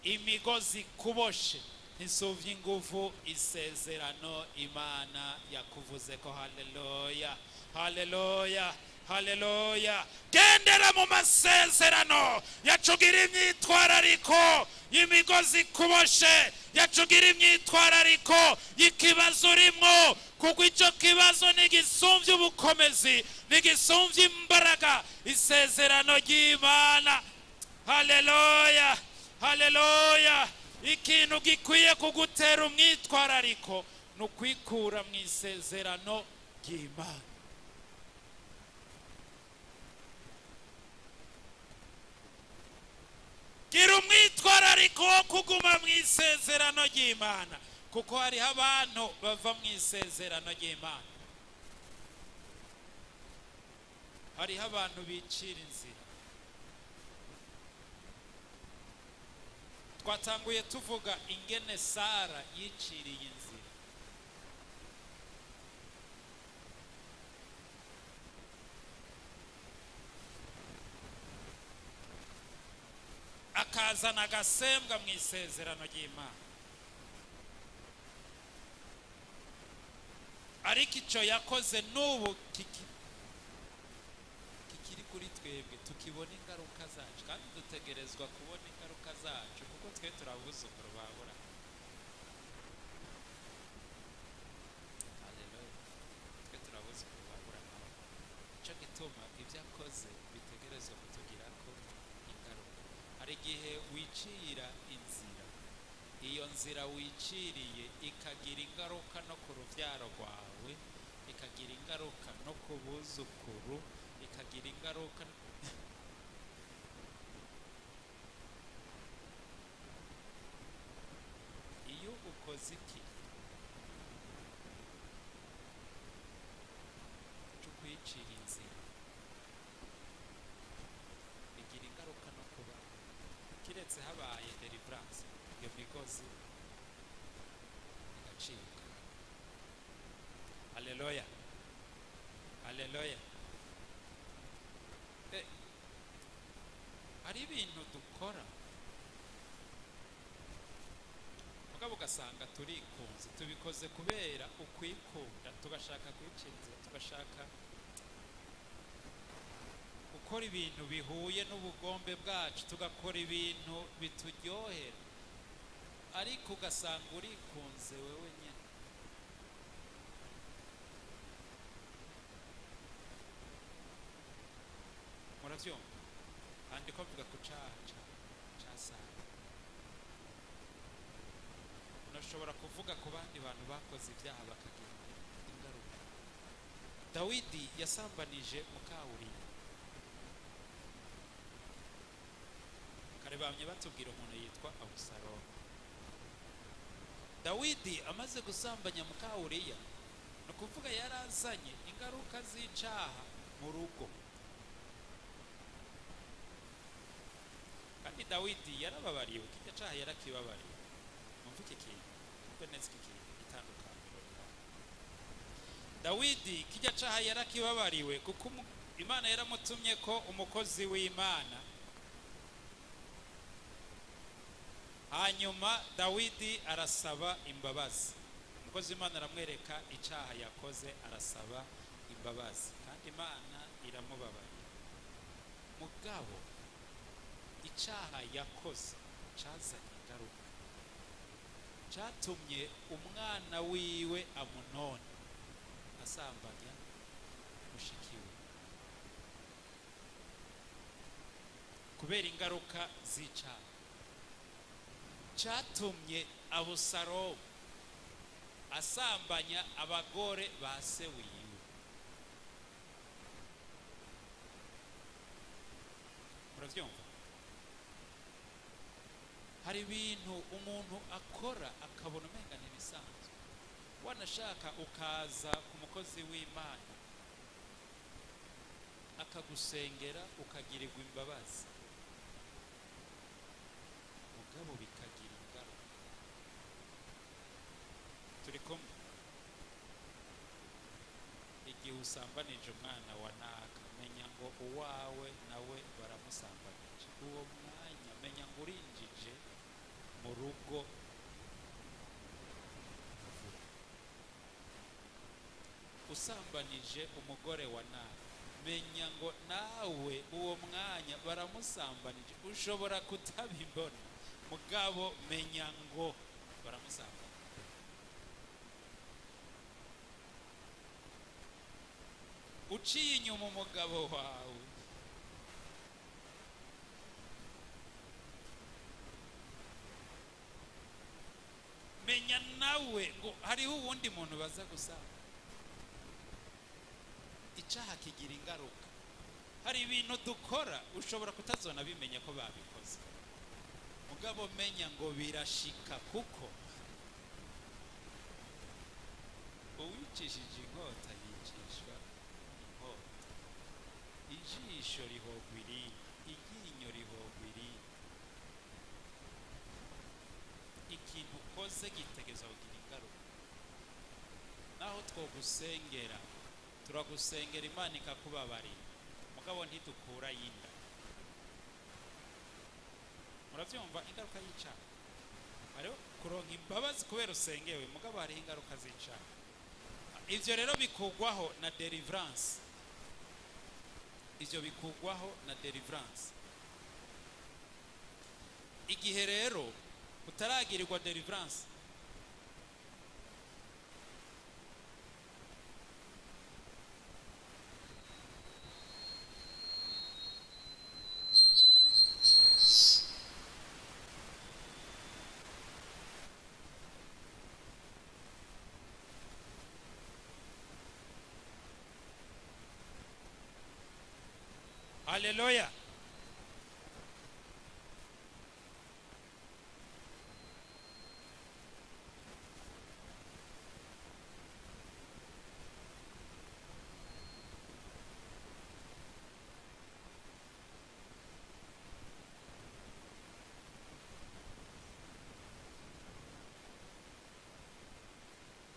Imigozi kuboshe ntisuvye inguvu isezerano Imana yakuvuzeko. Haleluya. Haleluya. Haleluya. Gendera mu masezerano, yacugira imyitwarariko y'imigozi kuboshe, yacugira imyitwarariko y'ikibazo urimo, kuko ico kibazo n'igisumvye ubukomezi, n'igisumvye imbaraga isezerano ry'Imana. Haleluya. Haleluya. Ikintu gikwiye kugutera umwitwarariko nukwikura mu isezerano ry'Imana. Gira umwitwarariko wo kuguma mu isezerano ry'Imana, kuko hariho abantu bava mu isezerano ry'Imana. hariho abantu bicira inzira. Twatanguye tuvuga ingene Sara yiciriye inzira. Akazana agasembwa mu isezerano ry'Imana. Ariko icyo yakoze n'ubu kikiri kuri twebwe, tukibona ingaruka zacu, kandi dutegerezwa kubona ingaruka zacu kuko twe turabuzukuru ba Aburahamu. Haleluya. Twe turabuzukuru ba Aburahamu. Icyo gituma ibyo akoze bitegerezwa kutugirako ingaruka. Hari igihe wicira inzira, iyo nzira wiciriye ikagira ingaruka no ku rubyaro rwawe, ikagira ingaruka no ku buzukuru, ikagira ingaruka iyo ukoze iki cyo kwicira inzira, bigira ingaruka no ku bana. Kiretse habaye deliverance, iyo migozi igacika. Haleluya, haleluya. Hari ibintu dukora mugabo ugasanga turikunze, tubikoze kubera ukwikunda, tugashaka kwicira inzira, tugashaka gukora ibintu bihuye n'ubugombe bwacu, tugakora ibintu bituryohera, ariko ugasanga urikunze wewe nyine. Muravyumva? Kandi ko avuga ku cyaha cya Sara. Unashobora kuvuga ku bandi bantu bakoze ibyaha bakagira ingaruka. Dawidi yasambanije muka Uriya. Kare bamye batubwira umuntu yitwa Abusalomu. Dawidi amaze gusambanya muka Uriya, no kuvuga yarazanye ingaruka z'icyaha mu rugo. Kandi Dawidi yarababariwe, kijya cyaha yarakibabariwe. Mumva iki kintu, mumve neza iki kintu itandukaniro. Dawidi kijya cyaha yarakibabariwe kuko Imana yaramutumye ko umukozi w'Imana. Hanyuma Dawidi arasaba imbabazi. Umukozi w'Imana aramwereka icyaha yakoze, arasaba imbabazi, kandi Imana iramubabarira. Mugabo icyaha yakoze cyazanye ingaruka, cyatumye umwana wiwe Amunoni asambanya mushiki we. Kubera ingaruka z'icyaha, cyatumye Abusalomu asambanya abagore ba se wiwe. Muravyumva? Hari ibintu umuntu akora akabona umenga ntibisanzwe, wanashaka ukaza ku mukozi w'Imana akagusengera ukagirirwa imbabazi, mugabo bikagira ingaruka. Turi kumwe? Igihe usambanije umwana wa naka, menya ngo uwawe nawe baramusambanije. Uwo mwanya menya ngo urinjije mu rugo. Usambanije umugore wa naka, menya ngo nawe uwo mwanya baramusambanije. Ushobora kutabibona, mugabo menya ngo baramusambanije. Uciye inyuma umugabo wawe, menya nawe ngo hariho uwundi muntu baza gusaba. Icyaha kigira ingaruka. Hari ibintu dukora ushobora kutazona bimenya ko babikoze, mugabo menya ngo birashika, kuko uwicishije inkota yicishwa inkota. ijisho rihogwa irindi, iryinyo rihogwa irindi. Ikintu ukoze gitegeza kugira ingaruka. Naho twogusengera, turagusengera Imana ikakubabarira, mugabo ntidukura yinda. Muravyumva ingaruka y'icyaha? Hariho kuronka imbabazi kubera usengewe, mugabo hariho ingaruka z'icyaha. Ivyo rero bikugwaho na deliverance. Ivyo bikugwaho na deliverance. Igihe rero utaragirirwa deliverance, haleluya.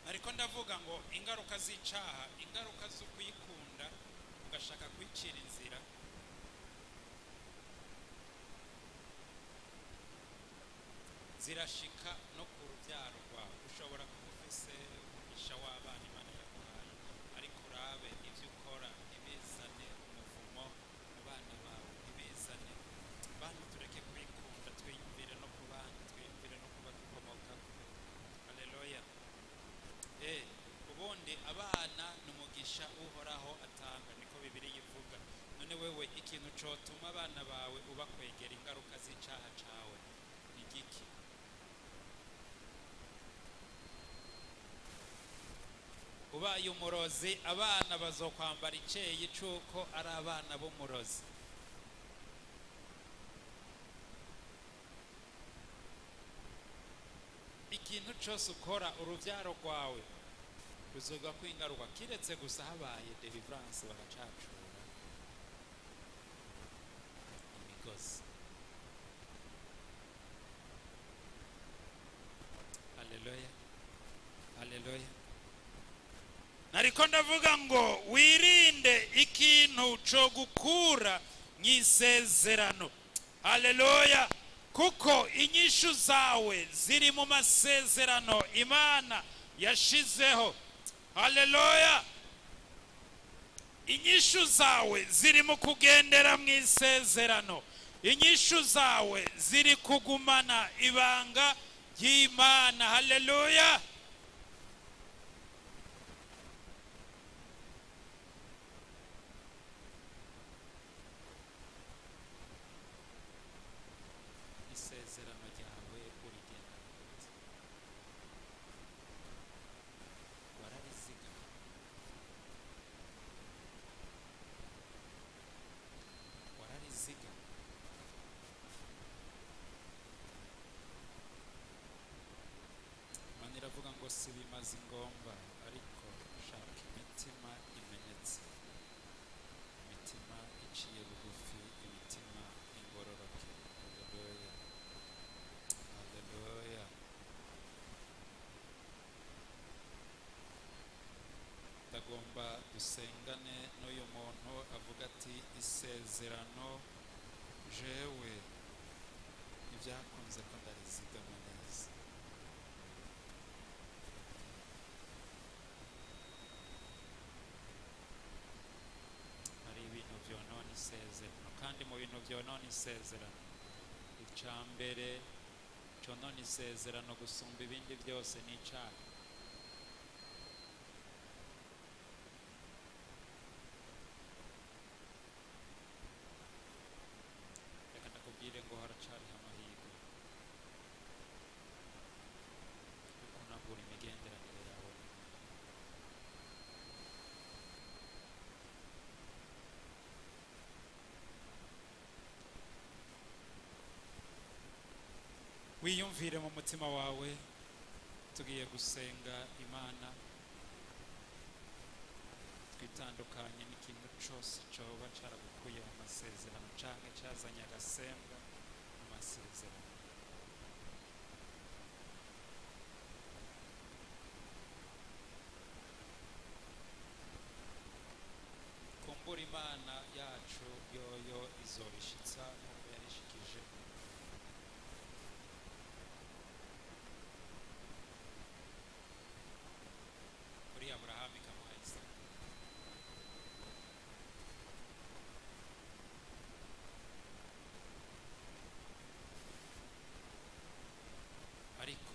Ariko ndavuga ngo ingaruka z'icyaha, ingaruka zo kuyikunda ugashaka kwicira inzira, zirashika no ku rubyaro rwawe. Ushobora kuba ufise umugisha w'abana Imana yaguhaye, ariko urabe ibyo ukora ntibizane umuvumo mu bana bawe, ntibizane. Bantu tureke kwikunda, twiyumvire no ku bandi, twiyumvire no kuba dukomokako. Haleluya. Ubundi abana ni umugisha uhoraho atanga, niko Bibiliya ivuga. None wewe ikintu cotuma abana bawe ubakwegera ingaruka z'icyaha cawe ni giki? Ubaye umurozi, abana bazokwambara iceyi cuko ari abana b'umurozi. Ikintu cyose ukora urubyaro rwawe ruzoga kwingaruka, kiretse gusa habaye deliverance bagacacura imigozi. Haleluya, haleluya. Nariko ndavuga ngo wirinde ikintu cyo gukura nk'isezerano. Haleluya. Kuko inyishu zawe ziri mu masezerano Imana yashizeho. Haleluya. Inyishu zawe ziri mu kugendera mu isezerano. Inyishu zawe ziri kugumana ibanga ry'Imana. Haleluya. Isezerano ryawe urigenda gute? Wararizigama? Wararizigama? Imana iravuga ngo si bimaze ingomba, ariko shaka imitima imenetse, imitima iciye bugufi, imitima ingororoke. Haleluya, haleluya. Ndagomba dusengane n'uyu muntu avuga ati isezerano jewe ntibyakunze ko ndarizigama neza. Hari ibintu vyonona isezerano, kandi mu bintu vyonona isezerano, icya mbere conona isezerano gusumba ibindi byose ni icyaha. Reka ndakubwire ngo haracariho amahirwe yo kunagura imigenderanire yawe n'Imana. Wiyumvire mu mutima wawe, tugiye gusenga Imana. twitandukanye n'ikintu cyose cyoba cyaragukuye mu masezerano cyangwa cyazanye agasembwa mu masezerano. kumbura Imana yacu yoyo izobishitsa nk'uko yarishikije kuri Aburahamu ikamuha Isaka. Ariko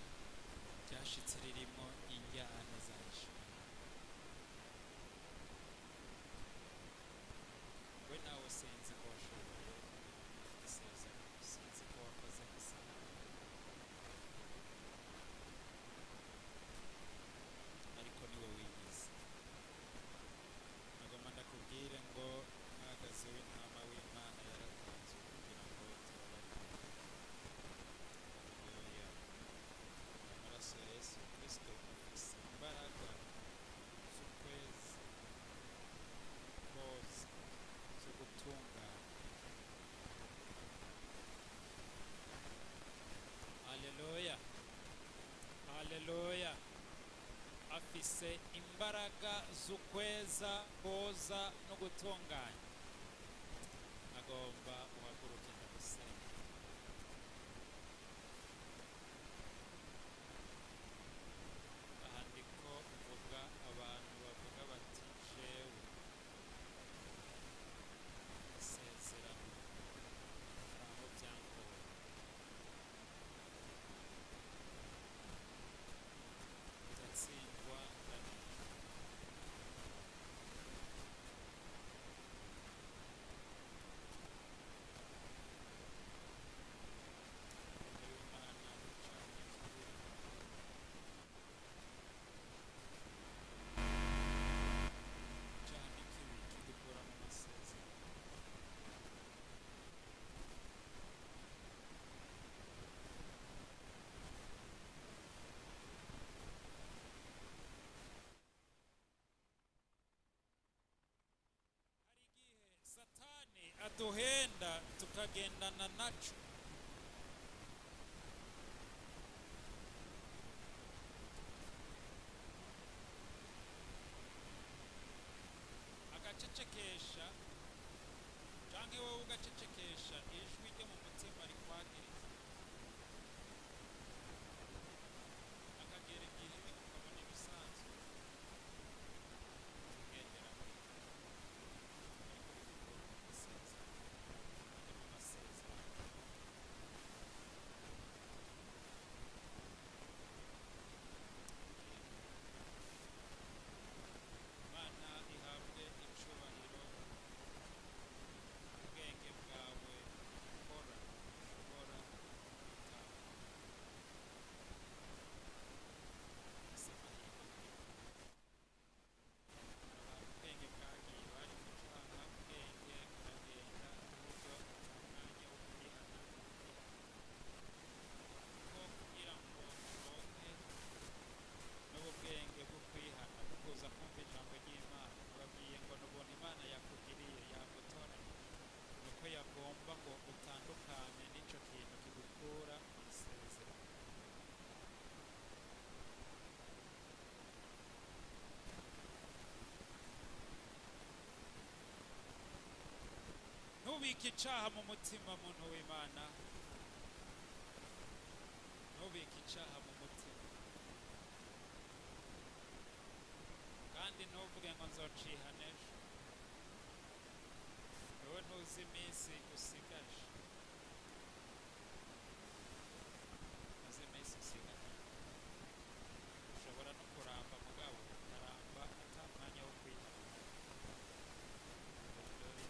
ryashitse ririmo injyana zaje. We nawe sinzi ko washoboye isezerano, sinzi ko wakoze amasaha, ariko niwe wiyizi. nagomba ndakubwire ngo umwagazi w'intama w'Imana yaratanzwe kugira ngo tubabarire. Haleluya. Amaraso ya Yesu Kristo afise imbaraga z'ukwezi koza zo gutunganya. Haleluya, haleluya. Afise imbaraga z'ukweza, koza no gutunganya. Agomba uhaguruke ndagusenga. Ahandiko uvuga abantu bavuga bati jewe isezerano aho byangoye, ndatsindwa ndaneshwa. Imana icanye ikibi, icanye ikibi kidukura mu masezerano. Hari igihe Satani aduhenda tukagendana naco. Agacecekesha canke wowe ugacecekesha ijwi ryo mu mutima rikwagiriza. Akagera igihe ukabona ibisanzwe ugendera muri ariko bigukura mu masezerano, kandi mu masezerano Imana ihabwe icubahiro. Ubwenge bwawe ukora ushobora gutanga ese amahirwe. Abantu ubwenge bwagiye bari gucanga ubwenge buragenda uburyo umwanya wo kwihana ko kugira ngo uronke n'ubwenge bwo kwihana kuza kumva ijambo ry'Imana. Urabwiye ngo n'ubuntu Imana yakugiriye yagutoranya, nuko yagomba ngo utandukane n'ico kintu kigukura mu isezerano. Ntubike icaha mu mutima, muntu w'Imana. Ntubike icaha mu mutima, kandi ntuvuge ngo nzocihana ejo. Wowe ntuzi iminsi usigaje, ntuzi iminsi usigaje. Ushobora no kuramba mugabo ukaramba ata mwanya wo kwihana.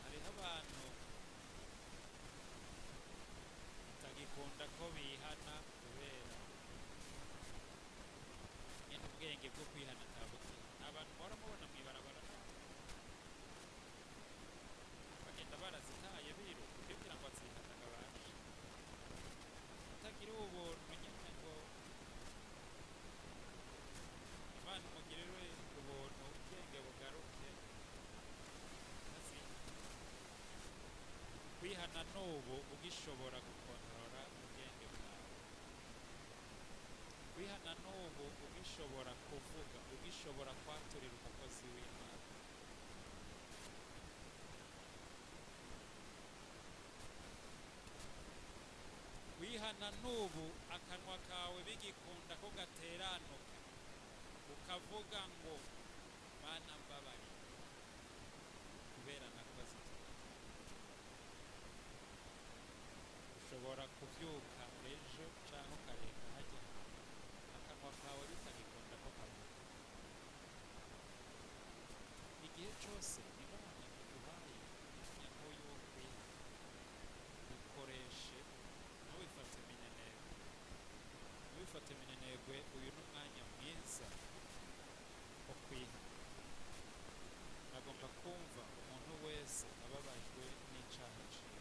Hariho abantu batagikunda ko bihana kubera nyine ubwenge bwo kwihana ntabukira. Ni abantu muhora mubona mw'ibarabara bagenda barazitaye biruka, ubwira ngo azihana ugishobora gukontorora ubwenge bwawe, kwihana n'ubu ugishobora kuvuga, ugishobora kwaturira umukozi w'Imana. Kwihana n'ubu akanwa kawe bigikunda ko gateranuka ukavuga ngo Mana mbabarira kubera nakoze iki. Ushobora kubyuka ejo cyangwa ukareka hajya akanwa kawe bitagikunda ko kavuga. Igihe cyose Imana iduhaye umwanya nk'uyu wo kwihana, ukoreshe, ntubifate minenegwe. Ntubifate minenegwe, uyu ni umwanya mwiza wo kwihana. Agomba kumva umuntu wese ababajwe n'icyaha ciwe.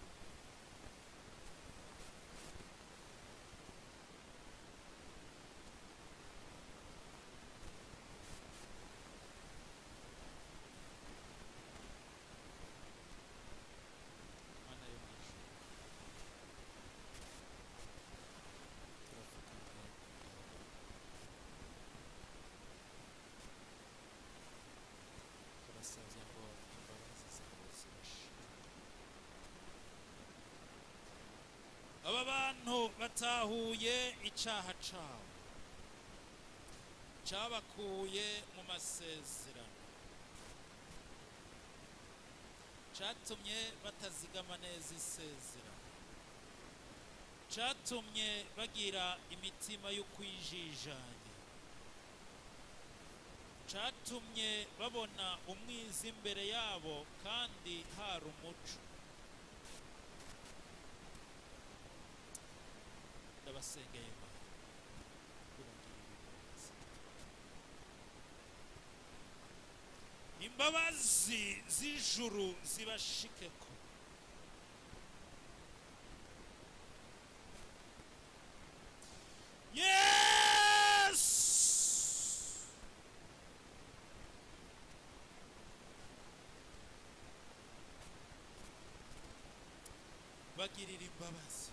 Mana yo mw'ijuru, turafukamye, turasabye ngo imbabazi zawe zibashire. Aba bantu batahuye icyaha cabo cyabakuye mu masezerano, cyatumye batazigama neza isezerano, cyatumye bagira imitima yo kwijijanya, cyatumye babona umwiza imbere yabo kandi hari umuco. Ndabasengeye Mana, ubagirire imbabazi. Imbabazi z'ijuru zibashikeko. Yes! Bagirira imbabazi.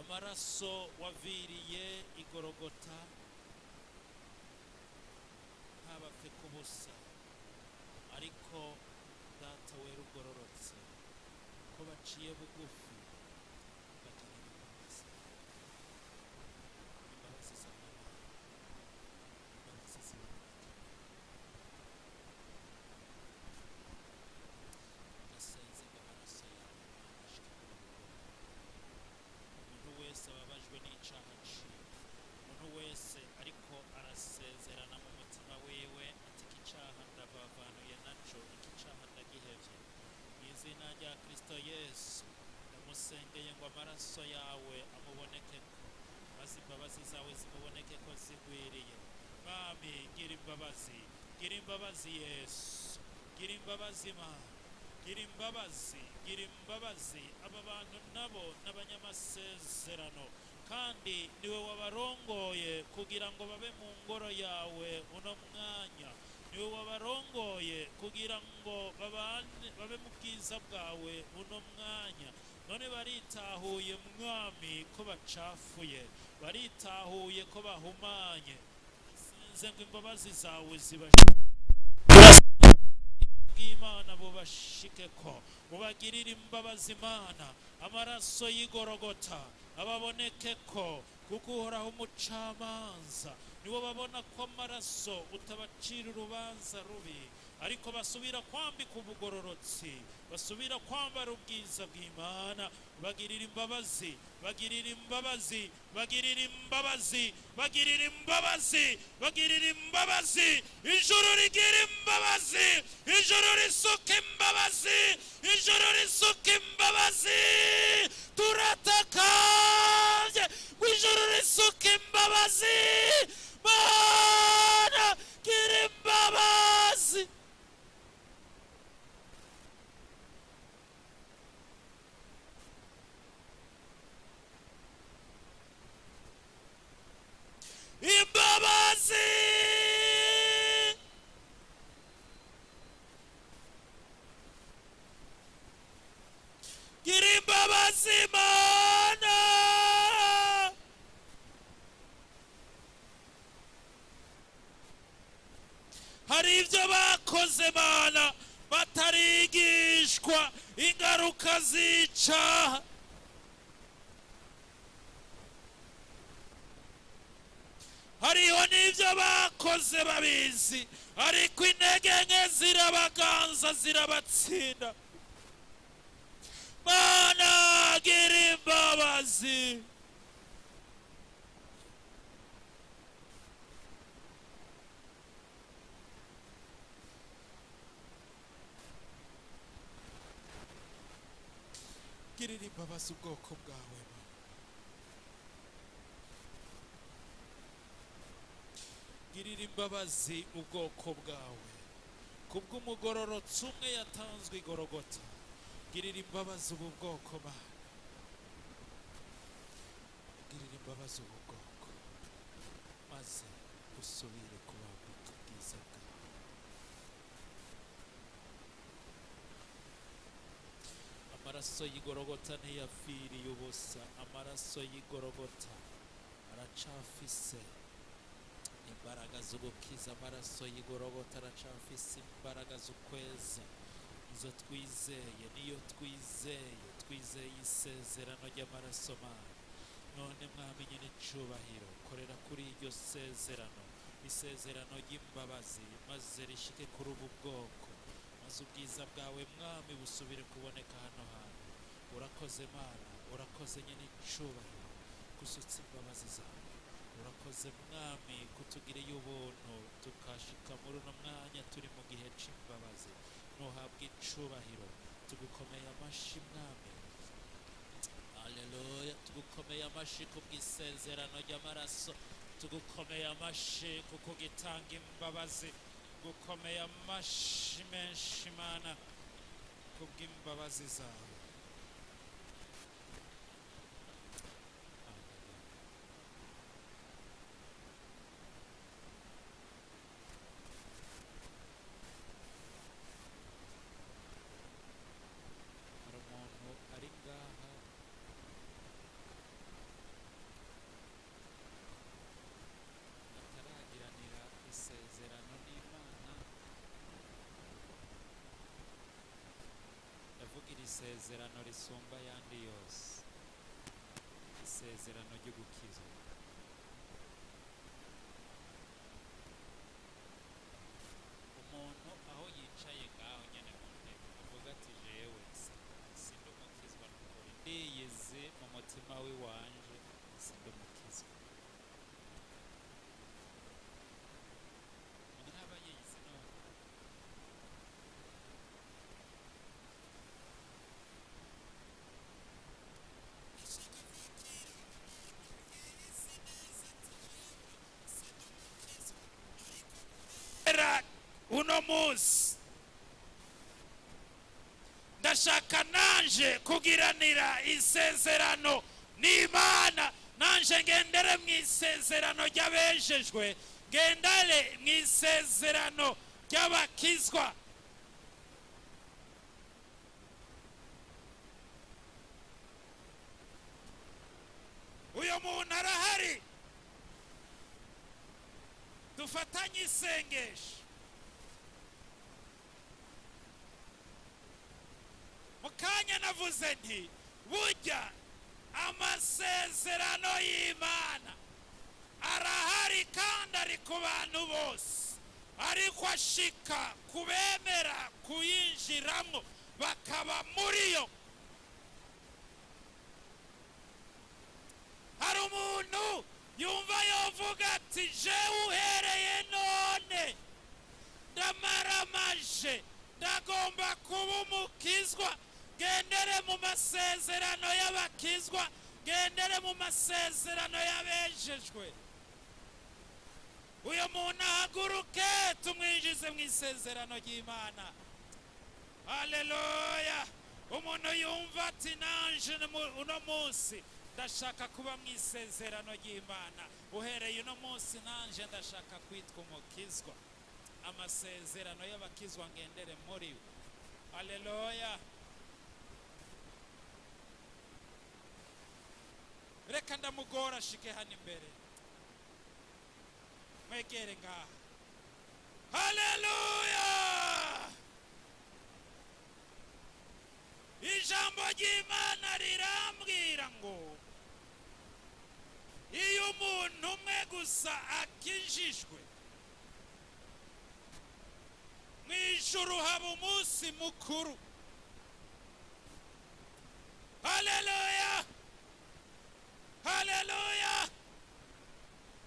Amaraso waviriye igorogota ntabapfe kubusa, ariko data wera ugororotse ko baciye bugufi, bagirira imbabazi. Imbabazi zawe Mana, imbabazi zawe. Ndasenze ngo amaraso yawe Mana ashike kuri buri umuntu wese ababajwe n'icyaha ciwe, umuntu wese ariko arasezerana mu mutima wiwe ati iki cyaha ndabavanuye naco, iki cyaha ndagihevye. Mu izina rya Kristo Yesu ndamusengeye ngo amaraso yawe amubonekeko, maze imbabazi zawe zimubonekeko zigwiriye. Mwami, gira imbabazi, gira imbabazi Yesu, gira imbabazi Mana, gira imbabazi, gira imbabazi. Aba bantu nabo n'abanyamasezerano, kandi niwe wabarongoye kugira ngo babe mu ngoro yawe uno mwanya. Niwe wabarongoye kugira ngo babe mu bwiza bwawe uno mwanya. None baritahuye Mwami ko bacafuye, baritahuye ko bahumanye. Sinze ngo imbabazi zawe zibashike bw'Imana bubashikeko, mubagirire imbabazi Mana. Amaraso y'igorogota ababonekeko, kuko uhoraho umucamanza nibo babona ko amaraso utabacira urubanza rubi, ariko basubira kwambika ubugororotsi, basubira kwambara ubwiza bw'Imana. Bagirira imbabazi, bagirira imbabazi, bagirira imbabazi, bagirira imbabazi, bagirira imbabazi. Ijuru rigira imbabazi, ijuru risuka imbabazi, ijuru risuka imbabazi. Turatakanye ngo ijuru risuka imbabazi. Mana, gira imbabazi. Imbabazi. hari ibyo bakoze Mana batarigishwa ingaruka z'icaha. Hariho n'ibyo bakoze babizi, ariko intege nke zirabaganza zirabatsinda. Mana gira imbabazi. Girira imbabazi ubwoko bwawe. Girira imbabazi ubwoko bwawe kubw'umugororotsi umwe yatanzwe i Gologota. Girira imbabazi ubu bwoko Mana, girira imbabazi ubu bwoko, maze usubire kubambika ubwiza bwawe. Amaraso y'i Gologota ntiyapfiriye ubusa. Amaraso y'i Gologota aracafise imbaraga zo gukiza. Amaraso y'i Gologota aracafise imbaraga zo kweza. Izo twizeye, niyo twizeye isezerano ry'amaraso Mana. None Mwami nyine icubahiro, korera kuri iryo sezerano, isezerano ry'imbabazi, maze rishike kuri ubu bwoko, maze ubwiza bwawe Mwami busubire kuboneka hano hantu. Urakoze Mana, urakoze nyine icubahiro gusutsa imbabazi zawe. Urakoze Mwami kutugiriye ubuntu tukashika muri uno mwanya turi mu gihe c'imbabazi. Nuhabwe icubahiro, tugukomeye amashi Mwami. Haleluya, tugukomeye amashi kubw'isezerano ry'amaraso, tugukomeye amashi kuko gitanga imbabazi, tugukomeye amashi menshi Mana kubw'imbabazi zawe. Isezerano risumba yandi yose, isezerano ryo gukizwa. Umuntu aho yicaye ngaho nyene mu ntebe avuga ati jewe sindi umukizwa n'ukuri, ndiyizi mu mutima w'iwanje sindi umukizwa. Umuntu aba yiyizi none uno munsi ndashaka nanje kugiranira isezerano n'Imana, nanje ngendere mu isezerano ry'abejejwe, ngendere mu isezerano ry'abakizwa. Uyo muntu arahari, dufatanye isengesho. Mukanya navuze nti burya amasezerano y'Imana arahari kandi ari ku bantu bose, ariko ashika kubemera kuyinjiramo bakaba muri yo. Hari umuntu yumva yovuga ati jewe uhereye none ndamaramaje, ndagomba kuba umukizwa, gendere mu masezerano y'abakizwa, gendere mu masezerano y'abejejwe. Uyo muntu ahaguruke tumwinjize mu isezerano ry'Imana. Haleluya. Umuntu yumva ati nanje uno munsi ndashaka kuba mu isezerano ry'Imana, uhereye uno munsi nanje ndashaka kwitwa umukizwa, amasezerano y'abakizwa ngendere muri we. Haleluya. Reka ndamugora ashike hano imbere, mwegere ngaha. haleluya. Ijambo ry'Imana rirambwira ngo iyo umuntu umwe gusa akijijwe, mu ijuru haba umunsi mukuru. Haleluya, haleluya.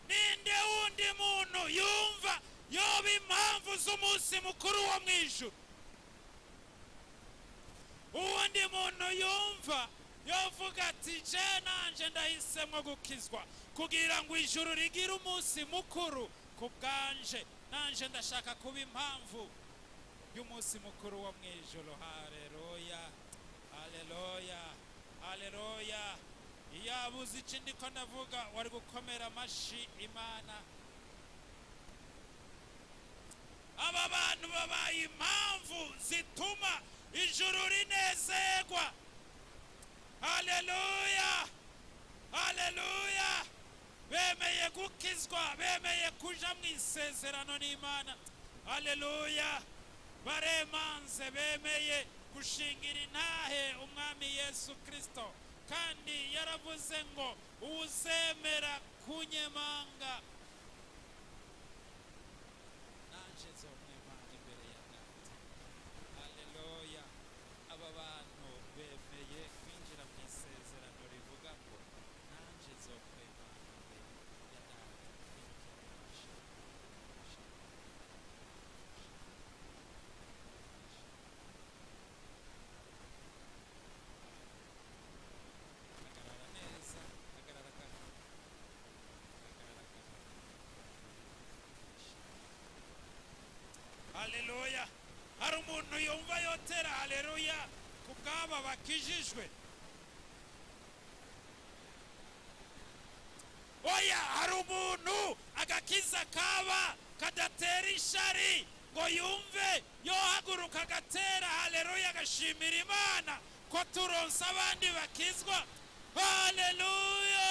Ninde wundi muntu yumva yoba impamvu z'umunsi mukuru wo mu ijuru? Uwundi muntu yumva yovuga ati je nanje ndahisemo gukizwa kugira ngo ijuru rigire umunsi mukuru ku bwanje, nanje ndashaka kuba impamvu y'umunsi mukuru wo mu ijuru. Haleluya, haleluya, haleluya. Iyabuze iki ndiko ndavuga wari gukomera amashi Imana. Aba bantu babaye impamvu zituma ijuru rinezerwa. Haleluya, haleluya. Bemeye gukizwa, bemeye kuja mu isezerano n'Imana. Haleluya. Baremanze, bemeye gushingira intahe umwami Yesu Kristo, kandi yaravuze ngo uzemera kunyemanga nanje nzomwemanga imbere ya Data. Haleluya. Aba bantu bemeye kwinjira mu isezerano rivuga ngo nanje nzokwemanga imbere ya Data. Haleluya. Hari umuntu yumva yotera haleluya ku bw'aba bakijijwe? Oya, hari umuntu agakiza kaba kadatera ishari ngo yumve yohaguruka agatera haleluya agashimira Imana ko turonse abandi bakizwa? Haleluya.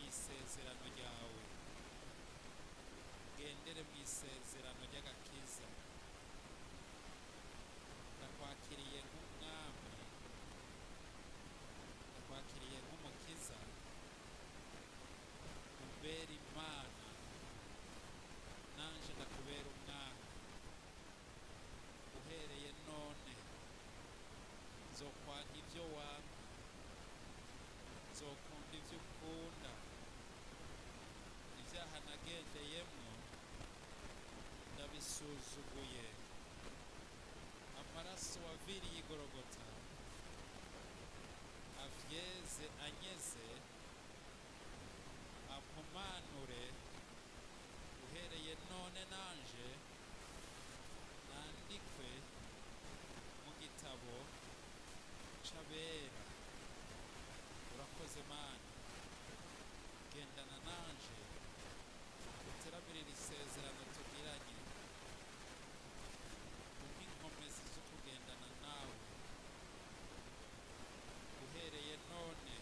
Isezerano ryawe, gendere mu isezerano ry'agakiza. Ndakwakiriye nk'umwami, ndakwakiriye nk'umukiza, umbera Imana, nanje ndakubera umwami. Uhereye none nzokwanka ibyo wanga, nzokunda ibyo ukunda. Ibyaha nagendeyemo ndabisuzuguye. Amaraso waviriye i Golgotha avyeze anyeze, ampumanure. Uhereye none nanje nandikwe mu gitabo c'abera. Urakoze Mana, gendana nanje uteramirira isezerano tugiranye, umpe inkomezi zo kugendana nawe. Uhereye none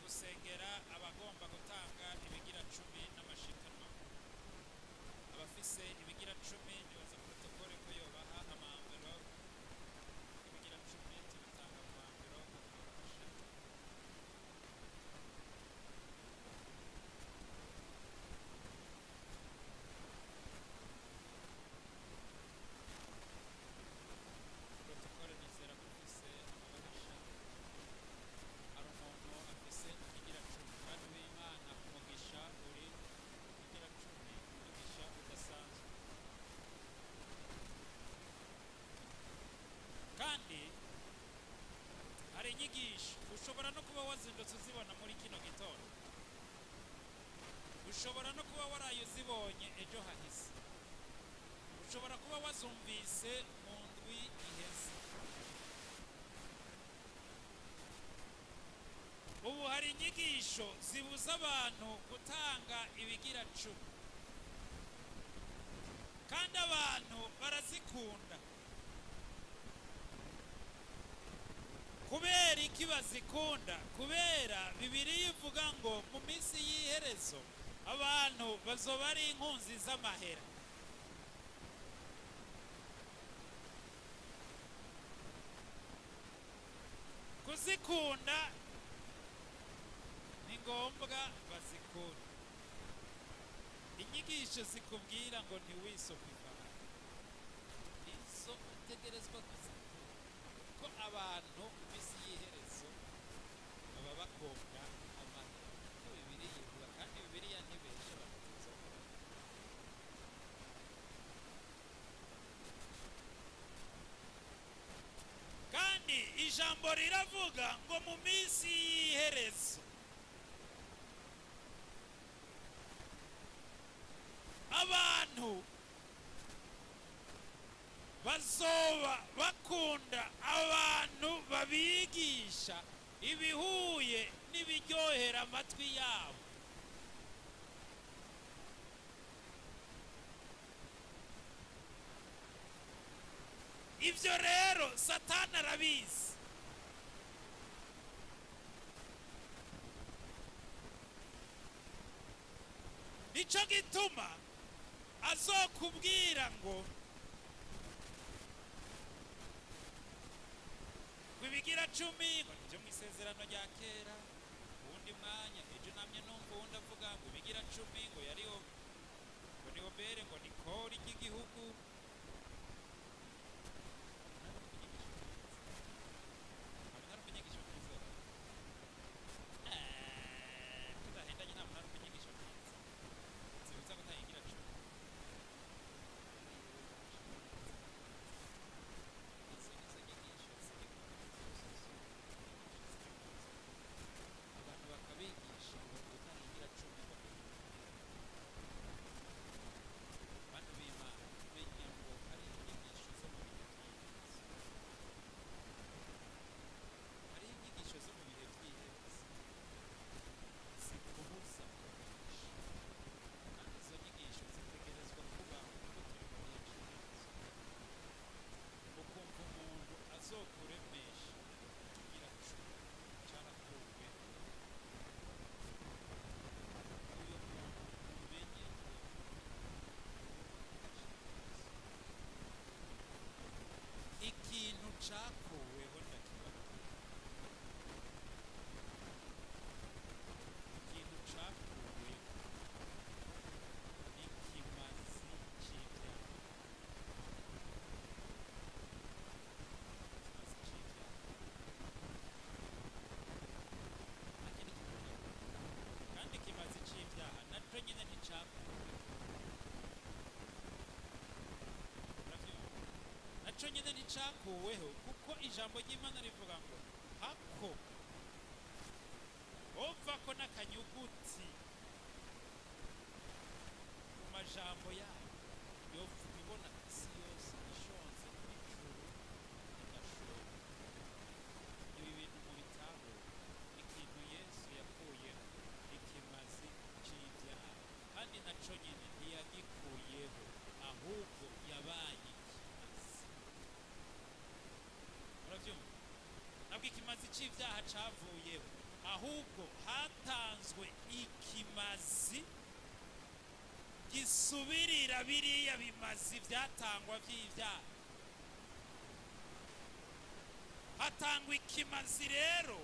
gusengera abagomba gutanga ibigira 10 n'amashikanwa. Abafise ibigira 10 nibaza protokole ko yobaha amambero ibigira 10 tubitanga mu mambero bakabafasha. Protokole nizera ko ufise ababasha ari umuntu afise ibigira 10 kandi w'Imana umugisha uri ibigira 10 umugisha udasanzwe. Kandi hari inyigisho ushobora no kuba wazindutse uzibona muri kino gitondo, ushobora no kuba waraye uzibonye ejo hahise, ushobora kuba wazumvise mu ndwi iheze. Ubu hari inyigisho zibuza abantu gutanga ibigira 10 kandi abantu barazikunda. Kubera iki bazikunda? Kubera Bibiliya ivuga ngo mu minsi y'iherezo abantu bazoba ari inkunzi z'amahera. Kuzikunda ni ngombwa bazikunda. Inyigisho zikubwira ngo ntiwisope ifaranga, izo utegerezwa kuzikunda, ko abantu mu minsi y'iherezo baba bakunda amahera. Ko Bibiliya ivuga, kandi Bibiliya ntibesha bamutiza. Kandi ijambo riravuga ngo mu minsi y'iherezo abantu bazoba bakunda abantu babigisha ibihuye n'ibiryohera amatwi yabo. Ivyo rero Satani arabizi. Nico gituma azokubwira ngo ibigira 10 ngo nivyo mu isezerano rya kera. Uwundi mwanya ejo namye numva uwundi avuga ngo ibigira 10 ngo yariho ngo ni Obere ngo ni kori ry'igihugu. Ikintu cakuweho ndakibaho, ikintu cakuweho n'ikimazi c'ivyaha. Kandi ikimazi c'ivyaha naco nyene nticakuweho. Naco nyene nticakuweho kuko ijambo ry'Imana rivuga ngo hako ovako n'akanyuguti mu majambo yayo yovuga ibona isi yose ishonze n'ijuru ridashoboka. Ibi bintu mu bitabo ikintu Yesu yakuyeho ikimazi c'ivyaha, kandi naco nyene ntiyagikuyeho ahubwo yabaye uravyumva? Nabwo ikimazi c'ivyaha cavuyeho ahubwo hatanzwe ikimazi gisubirira biriya bimazi byatangwa by'ibyaha. Hatangwa ikimazi rero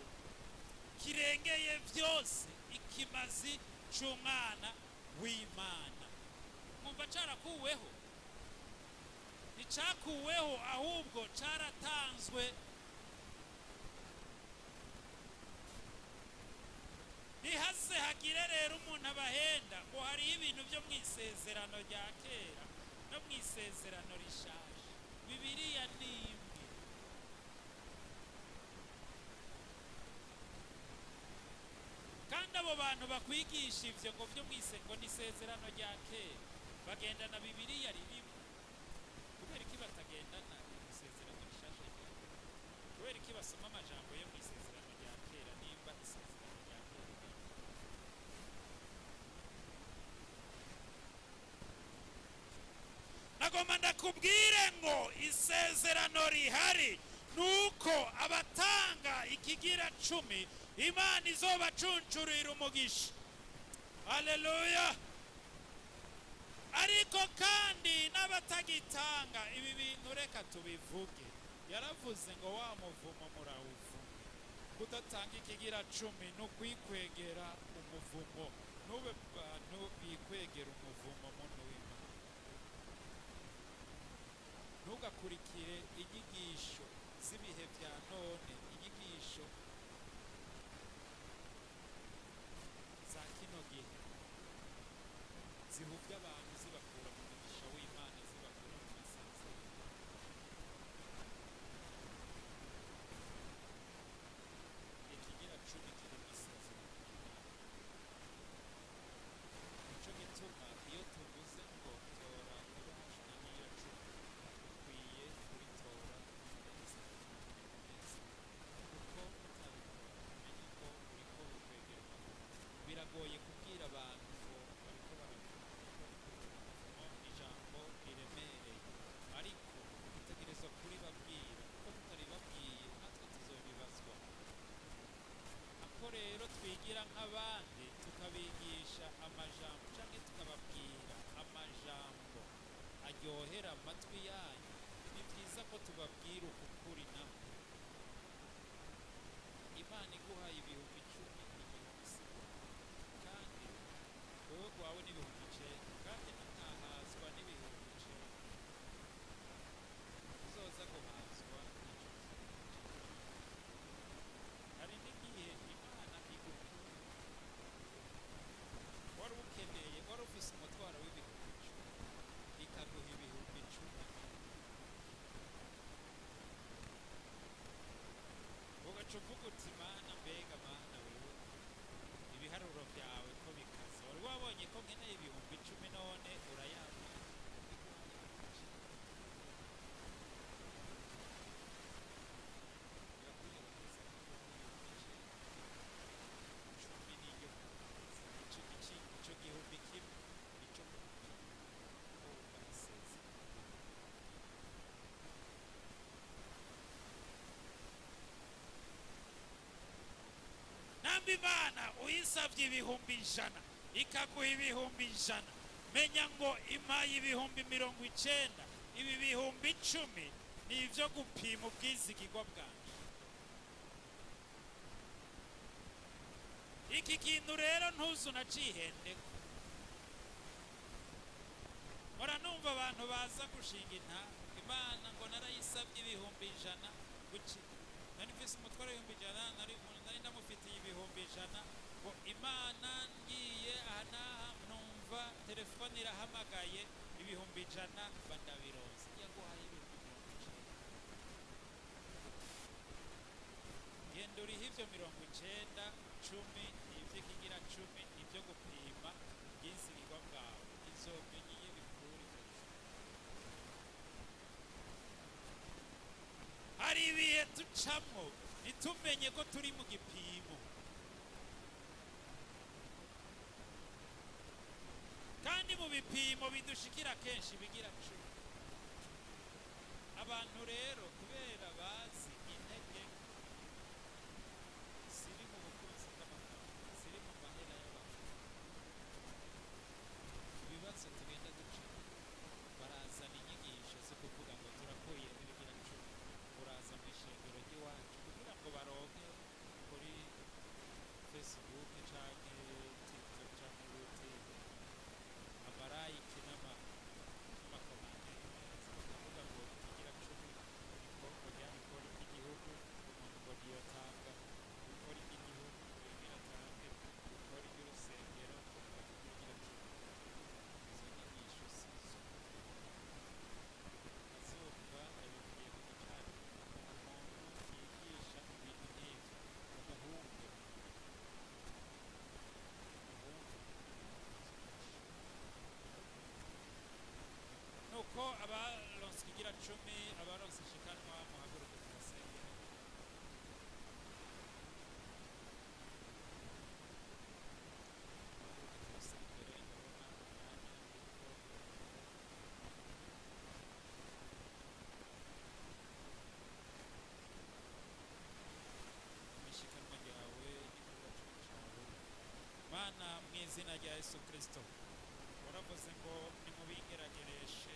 kirengeye byose, ikimazi cy'umwana w'Imana. Mwumva cyarakuweho? Nticyakuweho, ahubwo cyaratanzwe. Ntihaze hagire rero umuntu abahenda ngo hariho ibintu byo mu isezerano rya kera no mu isezerano rishaje. Bibiliya ni imwe. Kandi abo bantu bakwigisha ibyo ngo byo mu ngo ni isezerano rya kera bagendana Bibiliya ririmo. Kubera iki batagendana isezerano rishaje rya kera? Kubera iki basoma amajambo yo mu isezerano rya kera nimba isezerano rya kera? Nagomba ndakubwire ngo isezerano rihari nuko abatanga ikigira 10 Imana izobacunshurira umugisha. Haleluya. Ariko kandi n'abatagitanga ibi bintu reka tubivuge. Yaravuze ngo wa muvumo murawuvume. Kudatanga ikigira 10 no kwikwegera umuvumo. Nube bantu bikwegera umuvumo muntu w'Imana. Ntugakurikire inyigisho z'ibihe bya none, inyigisho za kino gihe zihubya abantu zibakura mu mugisha w'Imana, zibakura mu masezerano. Ikigira 10 kiri mu isezerano ry'Imana. Nico gituma iyo tuvuze ngo tora ibahasha n'iyo 10 ukwiye kuritora neza, kuko utabikora umenye ko uriko ukwegerwa. Biragoye kubwira abantu ngo bariko baravuga ijambo riremereye, ariko dutegerezwa kuribabwira, kuko tutaribabwiye natwe tuzobibazwa. Ako rero twigira nk'abandi tukabigisha amajambo canke tukababwira amajambo aryohera amatwi yanyu, ni byiza ko tubabwira ukuri nabo. Imana iguhaye ibihumbi 10 igihumbi sigo, kandi wowe gwawe n'ibihumbi 9, kandi ntutahazwa n'ibihumbi 9. Uzoza guhazwa n'icyo. Hari n'igihe Imana igukura, wari ukeneye, wari ufise umutwaro w'ibihumbi 10, ikaguha ibihumbi 10. Ugaca uvuga uti Mana, mbega Mana wewe, ibiharuro byawe ko bikaze. Wari wabonye ko nkeneye ibihumbi 10 none urayampa. Ico gihumbi kimwe nico nambi Imana uyisavye ibihumbi 100 ikaguha ibihumbi 100, menya ngo impaye ibihumbi 90. Ibi bihumbi 10 ni ivyo gupima ubwizigirwa bwanje. Iki kintu rero ntuzu nacihendeko. Muranumva abantu baza gushinga intara, Imana ngo narayisabye ibihumbi 100 guki. Nari mfise umutwaro w'ibihumbi 100, nari ndamufitiye ibihumbi 100, ngo Imana ngiye aha numva telefone irahamagaye ibihumbi 100 bandabironse. Yaguhaye ibihumbi 90. Genda uriho ivyo 90, 10 ivyikigira 10 nivyo gupima ubwizigirwa bwawe. Izomenye iyo bikuri. Hari ibihe ducamwo nitumenye ko turi mu gipimo, kandi mu bipimo bidushikira kenshi bigira 10. Abantu rero kubera bazi intege ziri mu bukunzi yesu kirisito waravuze ngo nimubingeragereshe